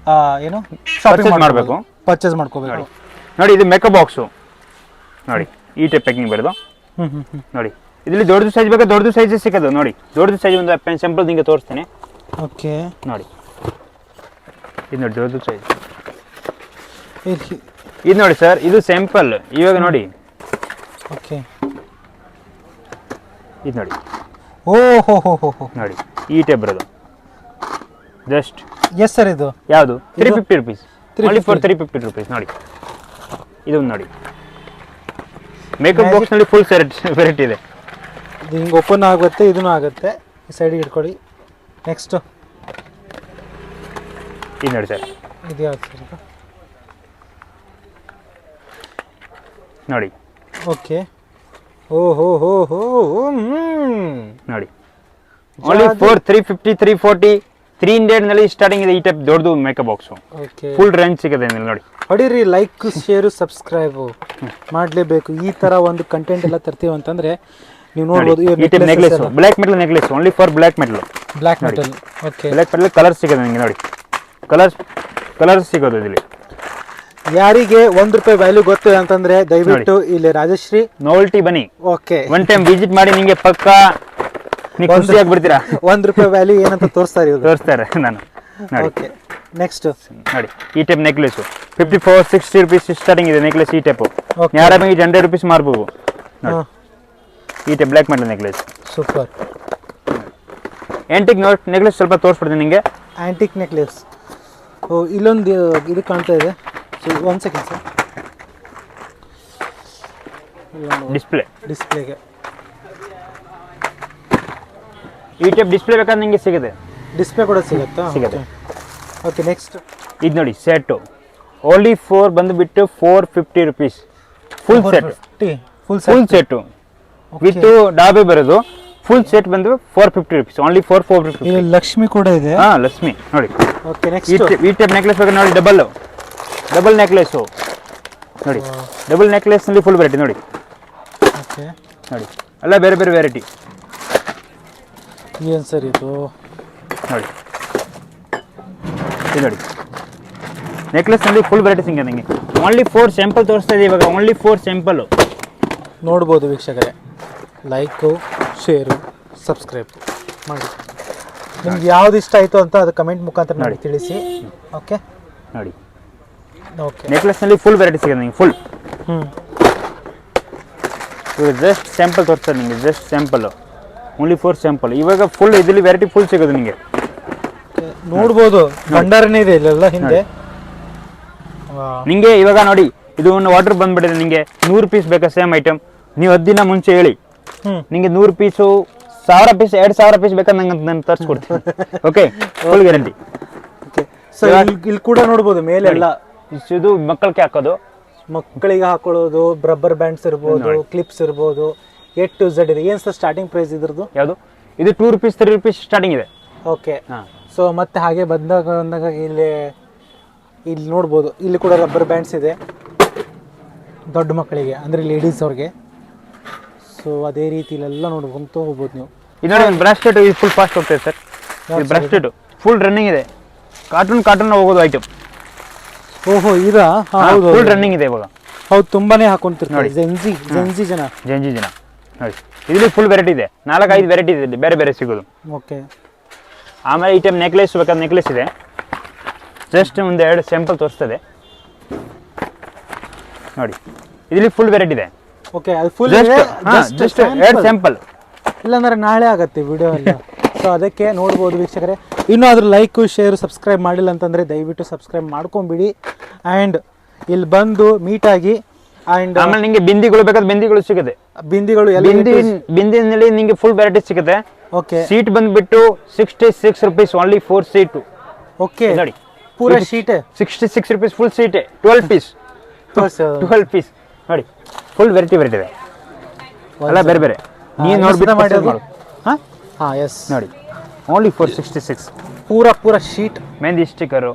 ಏನು ಶಾಪಿಂಗ್ ಮಾಡಬೇಕು, ಪರ್ಚೇಸ್ ಮಾಡ್ಕೋಬೇಕು. ನೋಡಿ ಇದು ಮೇಕಪ್ ಬಾಕ್ಸು ನೋಡಿ ಈ ಟೈಪ್ ಪ್ಯಾಕಿಂಗ್ ಬರೋದು. ನೋಡಿ ಇದರಲ್ಲಿ ದೊಡ್ಡದು ಸೈಜ್ ಬೇಕಾ ದೊಡ್ಡದು ಸೈಜ್ ಸಿಗೋದು. ನೋಡಿ ದೊಡ್ಡದು ಸೈಜ್ ಒಂದು ಪೆನ್ ಸ್ಯಾಂಪಲ್ ನಿಮಗೆ ತೋರಿಸ್ತೀನಿ. ಓಕೆ ನೋಡಿ ಇದು ನೋಡಿ ದೊಡ್ಡದು ಸೈಜ್. ಇಲ್ಲಿ ಇದು ನೋಡಿ ಸರ್ ಇದು ಸ್ಯಾಂಪಲ್ ಇವಾಗ ನೋಡಿ. ಓಕೆ ಇದು ನೋಡಿ ಓ ಹೋ ಹೋ ಹೋ ಹೋ ನೋಡಿ ಈ ಟೈಪ್ ಬರೋದು. ಜಸ್ಟ್ ಎಸ್ ಸರ್ ಇದು ಯಾವುದು 350 ರೂಪೀಸ್ ಓನ್ಲಿ ಫಾರ್ 350 ರೂಪೀಸ್. ನೋಡಿ ಇದು ನೋಡಿ ಮೇಕಪ್ ಬಾಕ್ಸ್ ನಲ್ಲಿ ಫುಲ್ ವೆರೈಟಿ ಇದೆ. ಇದು ಹಿಂಗೆ ಓಪನ್ ಆಗುತ್ತೆ, ಇದನ್ನು ಆಗುತ್ತೆ. ಈ ಸೈಡಿಗೆ ಇಟ್ಕೊಳ್ಳಿ. ನೆಕ್ಸ್ಟ್ ಇದು ನೋಡಿ ಸರ್ ಇದು ಯಾವ್ದು ಸರ್ ಇದು? ನೋಡಿ ಓಕೆ ಓ ಹೋ ಹೋ ಹೋ ನೋಡಿ ಓನ್ಲಿ ಫಾರ್ 350 340 300 ನಲ್ಲಿ ಸ್ಟಾರ್ಟಿಂಗ್ ಇದೆ. ಈ ಟೈಪ್ ದೊಡ್ಡದು makeup box okay full range ಸಿಗುತ್ತೆ ನೋಡಿ. ಹೊಡೀರಿ ಲೈಕ್ ಶೇರು ಸಬ್ಸ್ಕ್ರೈಬು ಮಾಡಲೇಬೇಕು. ಈ ಥರ ಒಂದು ಕಂಟೆಂಟ್ ಎಲ್ಲ ತರ್ತೀವಿ ಅಂತಂದರೆ ನೀವು ನೋಡ್ಬೋದು. ಈ type necklace black metal necklace only for black metal. Black metal okay black metal colour ಸಿಗುತ್ತೆ ನಿಮಗೆ. ನೋಡಿ ಕಲರ್ಸ್ ಸಿಗೋದು ಇಲ್ಲಿ. ಯಾರಿಗೆ 1 ರೂಪಾಯಿ ವ್ಯಾಲ್ಯೂ ಗೊತ್ತಿದೆ ಅಂತಂದ್ರೆ ದಯವಿಟ್ಟು ಇಲ್ಲಿ ರಾಜಶ್ರೀ ನೋವೆಲ್ಟಿ ಬನ್ನಿ. ಓಕೆ ಒನ್ ಟೈಮ್ ವಿಸಿಟ್ ಮಾಡಿ ನಿಮಗೆ ಪಕ್ಕ ನೀವು ಖುಷಿ ಆಗ್ಬಿಡ್ತೀರಾ. 1 ರೂಪಾಯಿ ವ್ಯಾಲ್ಯೂ ಏನಂತ ತೋರಿಸ್ತಾರೆ ಇವರು. ತೋರಿಸ್ತಾರೆ ನಾನು ನೋಡಿ. ಓಕೆ ನೆಕ್ಸ್ಟ್ ನೋಡಿ ಈ ಟೈಪ್ ನೆಕ್ಲೆಸ್ 54 60 ರೂಪೀಸ್ ಸ್ಟಾರ್ಟಿಂಗ್ ಇದೆ ನೆಕ್ಲೆಸ್. ಈ ಟೈಪ್ Okay. ಯಾರಾಗಿ 100 ರೂಪೀಸ್ ಮಾರ್ಬೋದು. ನೋಡಿ ಈ type black metal necklace super. Antique necklace ಸ್ವಲ್ಪ ತೋರಿಸ್ಬಿಡ್ತೀನಿ ನಿಮಗೆ. Antique necklace. ಓ ಇಲ್ಲೊಂದು ಇದು ಕಾಣ್ತಾ ಇದೆ. So 1 second sir. ಡಿಸ್ಪ್ಲೇಗೆ ಈ ಟೈಪ್ ಡಿಸ್ಪ್ಲೇ ಬೇಕಾದ್ರೆ ನಿಮಗೆ ಸಿಗುತ್ತೆ. ಡಿಸ್ಪ್ಲೇ ಕೂಡ ಸಿಗುತ್ತಾ? ಸಿಗುತ್ತೆ. ಓಕೆ ನೆಕ್ಸ್ಟ್ ಇದು ನೋಡಿ ಸೆಟ್ಟು ಓನ್ಲಿ ಫೋರ್ ಬಂದುಬಿಟ್ಟು 450 rupees full set. Full set with ಡಾಬೆ ಬರೋದು. ಫುಲ್ ಸೆಟ್ ಬಂದು 450 ರೂಪೀಸ್ ಓನ್ಲಿ 450 ಇಲ್ಲಿ ಲಕ್ಷ್ಮಿ ಕೂಡ ಇದೆ. ಹಾಂ ಲಕ್ಷ್ಮಿ ನೋಡಿ. ಓಕೆ ನೆಕ್ಸ್ಟ್ ಈ ಟೈಪ್ ನೆಕ್ಲೆಸ್ ಬೇಕಾದ್ರೆ ನೋಡಿ ಡಬಲ್ ನೆಕ್ಲೆಸು ನೋಡಿ. ಡಬಲ್ ನೆಕ್ಲೆಸ್ನಲ್ಲಿ ಫುಲ್ ವೆರೈಟಿ ನೋಡಿ. ಓಕೆ ನೋಡಿ ಎಲ್ಲ ಬೇರೆ ಬೇರೆ ವೆರೈಟಿ ಏನು ಸರ್ ಇದು? ನೋಡಿ ಇದು ನೋಡಿ ನೆಕ್ಲೆಸ್ನಲ್ಲಿ ಫುಲ್ ವೆರೈಟಿ ಸಿಂಗ ನನಗೆ. ಓನ್ಲಿ 4 ಸ್ಯಾಂಪಲ್ ತೋರಿಸ್ತಾ ಇದೆ ಇವಾಗ. ಓನ್ಲಿ 4 ಸ್ಯಾಂಪಲು ನೋಡ್ಬೋದು ವೀಕ್ಷಕರೇ. ಲೈಕು ಶೇರು ಸಬ್ಸ್ಕ್ರೈಬ್ ಮಾಡಿ. ನಿಮ್ಗೆ ಯಾವ್ದು ಇಷ್ಟ ಆಯಿತು ಅಂತ ಅದು ಕಮೆಂಟ್ ಮುಖಾಂತರ ನೋಡಿ ತಿಳಿಸಿ. ಓಕೆ ನೋಡಿ ಓಕೆ ನೆಕ್ಲೆಸ್ನಲ್ಲಿ ಫುಲ್ ವೆರೈಟಿ ಸಿಗುತ್ತೆ ನಿಮಗೆ ಫುಲ್. ಹ್ಞೂ ಇವಾಗ ಜಸ್ಟ್ ಸ್ಯಾಂಪಲ್ ತೋರಿಸ್ತಾರೆ ನಿಮಗೆ, just sample, only for sample. ಇವಾಗ ಫುಲ್ ಇದರಲ್ಲಿ ವೆರೈಟಿ ಫುಲ್ ಸಿಗೋದು ನಿಮಗೆ. ನೋಡ್ಬೋದು ಭಂಡಾರನೇ ಇದೆ ಇಲ್ಲೆಲ್ಲ ಹಿಂದೆ. ನಿಮಗೆ ಇವಾಗ ನೋಡಿ ಇದು ಒಂದು ವಾಟರ್ ಬಂದ್ಬಿಟ್ಟಿದೆ. ನಿಮಗೆ 100 ಪೀಸ್ ಬೇಕಾ ಸೇಮ್ ಐಟಮ್, ನೀವು 10 ದಿನ ಮುಂಚೆ ಹೇಳಿ, ನಿಮಗೆ 100 ಪೀಸು 1000 ಪೀಸ್ 2000 ಪೀಸ್ ಬೇಕಾದ್ರೆ ನಂಗೆ ನಾನು ತರಿಸ್ಕೊಡ್ತೀನಿ. Okay full guarantee. ಸೊ ಇಲ್ಲಿ ಕೂಡ ನೋಡ್ಬೋದು ಮೇಲೆ ಎಲ್ಲ ಇದು ಮಕ್ಕಳಿಗೆ ಹಾಕೋದು, ಮಕ್ಕಳಿಗೆ ಹಾಕೊಳ್ಳೋದು, ರಬ್ಬರ್ ಬ್ಯಾಂಡ್ಸ್ ಇರ್ಬೋದು, ಕ್ಲಿಪ್ಸ್ ಇರ್ಬೋದು, A to Z ಇದೆ. ಏನು ಸರ್ ಸ್ಟಾರ್ಟಿಂಗ್ ಪ್ರೈಸ್ ಇದ್ರದ್ದು? ಯಾವುದು ಇದು 2 ರೂಪೀಸ್ 3 ರೂಪೀಸ್ ಸ್ಟಾರ್ಟಿಂಗ್ ಇದೆ. ಓಕೆ ಸೊ ಮತ್ತೆ ಹಾಗೆ ಬಂದಾಗ ಇಲ್ಲಿ ನೋಡ್ಬೋದು, ಇಲ್ಲಿ ಕೂಡ ರಬ್ಬರ್ ಬ್ಯಾಂಡ್ಸ್ ಇದೆ ದೊಡ್ಡ ಮಕ್ಕಳಿಗೆ ಅಂದರೆ ಲೇಡೀಸ್ ಅವ್ರಿಗೆ. ಸೊ ಅದೇ ರೀತಿ ಇಲ್ಲೆಲ್ಲ ನೋಡ್ಕೊಂತ ಹೋಗ್ಬೋದು ನೀವು. ಇದು ನೋಡಿ ಒಂದು ಬ್ರಾಸ್ಲೆಟ್ ಇದು ಫುಲ್ ಫಾಸ್ಟ್ ಹೋಗ್ತದೆ ಸರ್. ಇದು ಬ್ರಾಸ್ಲೆಟ್ ಫುಲ್ ರನ್ನಿಂಗ್ ಇದೆ, ಕಾರ್ಟೂನ್ ಹೋಗೋದು ಐಟಮ್. ಓಹೋ ಇದಾ? ಹೌದು ಫುಲ್ ರನ್ನಿಂಗ್ ಇದೆ ಇವಾಗ. ಹೌದು ತುಂಬಾನೇ ಹಾಕೊಂತಿರ್ತಾರೆ ಜೆನ್ಜಿ ಜನ ನೋಡಿ. ಇದರಲ್ಲಿ ಫುಲ್ ವೆರೈಟಿ ಇದೆ, 4-5 ವೆರೈಟಿ ಇದೆ, ಬೇರೆ ಬೇರೆ ಸಿಗೋದು. ಓಕೆ ಆಮೇಲೆ ಈ ಟೈಮ್ ನೆಕ್ಲೆಸ್ ಬೇಕಾದ್ರೆ ನೆಕ್ಲೆಸ್ ಇದೆ. ಜಸ್ಟ್ ಒಂದು 2 ಸ್ಯಾಂಪಲ್ ತೋರಿಸ್ತದೆ ನೋಡಿ. ಇದರಲ್ಲಿ ಫುಲ್ ವೆರೈಟಿ ಇದೆ. ಓಕೆ ಅದು ಫುಲ್ ಜಸ್ಟ್ 2 ಸ್ಯಾಂಪಲ್. ಇಲ್ಲಾಂದ್ರೆ ನಾಳೆ ಆಗತ್ತೆ ವಿಡಿಯೋ ಎಲ್ಲ. ಸೊ ಅದಕ್ಕೆ ನೋಡ್ಬೋದು ವೀಕ್ಷಕರೇ. ಇನ್ನೂ ಅದ್ರ ಲೈಕ್ ಶೇರ್ ಸಬ್ಸ್ಕ್ರೈಬ್ ಮಾಡಿಲ್ಲ ಅಂತಂದರೆ ದಯವಿಟ್ಟು ಸಬ್ಸ್ಕ್ರೈಬ್ ಮಾಡ್ಕೊಂಬಿಡಿ. ಆ್ಯಂಡ್ ಇಲ್ಲಿ ಬಂದು ಮೀಟಾಗಿ. ಆ್ಯಂಡ್ ಆಮೇಲೆ ನಿಮಗೆ ಬಿಂದಿಗಳು ಬೇಕಾದ್ರೆ ಬಿಂದಿಗಳು ಸಿಗುತ್ತೆ. ಬಿಂದಿಗಳು ಬಿಂದಿನಲ್ಲಿ ನಿಮಗೆ ಫುಲ್ ವೆರೈಟಿ ಸಿಗುತ್ತೆ. ಓಕೆ ಸೀಟ್ ಬಂದ್ಬಿಟ್ಟು 66 ರೂಪೀಸ್ ಓನ್ಲಿ 4 ಸೀಟು. ಓಕೆ ನೋಡಿ ಪೂರ sheet 66 rupees full sheet 12 piece 12 piece ನೋಡಿ. ಫುಲ್ ವೆರೈಟಿ ಇದೆ ಎಲ್ಲ ಬೇರೆ ಬೇರೆ. ನೀವು ನೋಡ್ಬಿಟ್ಟು ಮಾಡಿ. ಹಾಂ ಎಸ್ ನೋಡಿ ಓನ್ಲಿ 466 ಪೂರ ಶೀಟ್. ಮೆಹಂದಿ ಸ್ಟಿಕ್ಕರು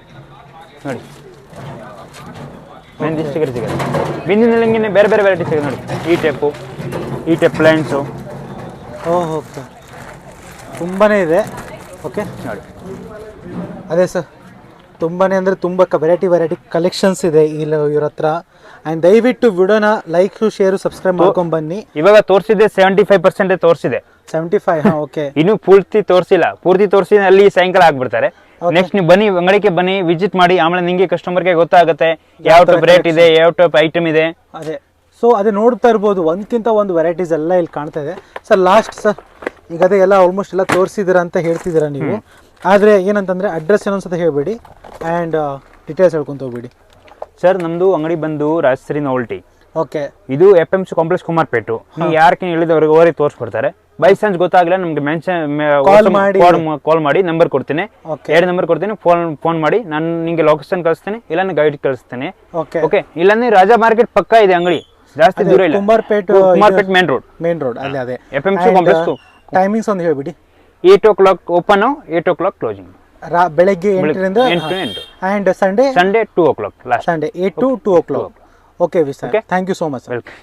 ನೋಡಿ, ಮೆಹಂದಿ ಸ್ಟಿಕ್ಕರ್ ಸಿಗುತ್ತೆ. ಬಿಂದಿನಲ್ಲಿ ನಿಮಗೆ ಬೇರೆ ಬೇರೆ ವೆರೈಟಿ ಸಿಗುತ್ತೆ ನೋಡಿ. ಈ ಟೈಪ್ ಪ್ಲ್ಯಾಂಟ್ಸು. ಓಕೆ ತುಂಬಾ ಇದೆ. ಓಕೆ ನೋಡಿ ಅದೇ ಸರ್ ತುಂಬಾ ಅಂದರೆ ತುಂಬ ವೆರೈಟಿ ಕಲೆಕ್ಷನ್ಸ್ ಇದೆ ಇವ್ರ ಹತ್ರ. ಆ್ಯಂಡ್ ದಯವಿಟ್ಟು ವಿಡಿಯೋನ ಲೈಕ್ ಶೇರು ಸಬ್ಸ್ಕ್ರೈಬ್ ಮಾಡ್ಕೊಂಡು ಬನ್ನಿ. ಇವಾಗ ತೋರಿಸಿದೆ 75% ತೋರಿಸಿದೆ. 75 ಹಾಂ ಓಕೆ. ಇನ್ನು ಪೂರ್ತಿ ತೋರಿಸಿಲ್ಲ. ತೋರಿಸಿ ಅಲ್ಲಿ ಸಾಯಂಕಾಲ ಆಗ್ಬಿಡ್ತಾರೆ. ನೆಕ್ಸ್ಟ್ ನೀವು ಬನ್ನಿ, ಅಂಗಡಿಗೆ ಬನ್ನಿ, ವಿಸಿಟ್ ಮಾಡಿ. ಆಮೇಲೆ ನಿಮಗೆ ಕಸ್ಟಮರ್ಗೆ ಗೊತ್ತಾಗುತ್ತೆ ಯಾವ ಟೈಪ್ ರೇಟ್ ಇದೆ, ಯಾವ ಟೈಪ್ ಐಟಮ್ ಇದೆ. ಅದೇ ಸೊ ಅದೇ ನೋಡ್ತಾ ಇರ್ಬೋದು, ಒಂದ್ಕಿಂತ ಒಂದು ವೆರೈಟೀಸ್ ಎಲ್ಲ ಇಲ್ಲಿ ಕಾಣ್ತಾ ಇದೆ. ಸರ್ ಲಾಸ್ಟ್ ಸರ್ ಈಗ ಅದೇ ಎಲ್ಲ ಆಲ್ಮೋಸ್ಟ್ ಎಲ್ಲ ತೋರಿಸಿದ್ದೀರಾ ಅಂತ ಹೇಳ್ತಿದ್ದೀರಾ ನೀವು. ಆದರೆ ಏನಂತಂದರೆ ಅಡ್ರೆಸ್ ಏನೊಂದ್ಸತಿ ಹೇಳಬೇಡಿ ಆ್ಯಂಡ್ ಡೀಟೇಲ್ಸ್ ಹೇಳ್ಕೊಂತ ಹೋಗ್ಬೇಡಿ. ಸರ್ ನಮ್ಮದು ಅಂಗಡಿ ಬಂದು ರಾಜಶ್ರೀ ನೋಲ್ಟಿ. ಓಕೆ ಇದು FMC ಕಾಂಪ್ಲೆಕ್ಸ್ ಕುಮಾರ್ಪೇಟು. ನೀವು ಯಾರಕ್ಕೆ ಹೇಳಿದವ್ರಿಗೆ ಅವರಿಗೆ ತೋರಿಸ್ಕೊಡ್ತಾರೆ. ಬೈ ಚಾನ್ಸ್ ಗೊತ್ತಾಗಲ್ಲ ನಮಗೆ ಕಾಲ್ ಮಾಡಿ ನಂಬರ್ ಕೊಡ್ತೀನಿ, 2 ನಂಬರ್ ಕೊಡ್ತೀನಿ. ಫೋನ್ ಮಾಡಿ, ನಾನು ನಿಮಗೆ ಲೊಕೇಶನ್ ಕಳಿಸ್ತೀನಿ, ಇಲ್ಲ ಗೈಡ್ ಕಳಿಸ್ತೀನಿ. ಓಕೆ ಇಲ್ಲಾಂದ್ರೆ ರಾಜಾ ಮಾರ್ಕೆಟ್ ಪಕ್ಕ ಇದೆ ಅಂಗಡಿ, ಜಾಸ್ತಿ ದೂರ ಇಲ್ಲ. ಕುಮಾರ್ಪೇಟ್ ಮೇನ್ ರೋಡ್ ಅಲ್ಲೇ ಅದೇ FMC ಕಾಂಪ್ಲೆಕ್ಸ್. ಟೈಮಿಂಗ್ಸ್ ಒಂದು ಹೇಳ್ಬಿಡಿ. 8 o'clock ಓಪನ್, 8 o'clock ಕ್ಲೋಸಿಂಗ್. ಬೆಳಗ್ಗೆ 8ರಿಂದ 8 and Sunday 2 o'clock last. Sunday 8 to 2 o'clock. Okay wish thank you so much. Welcome.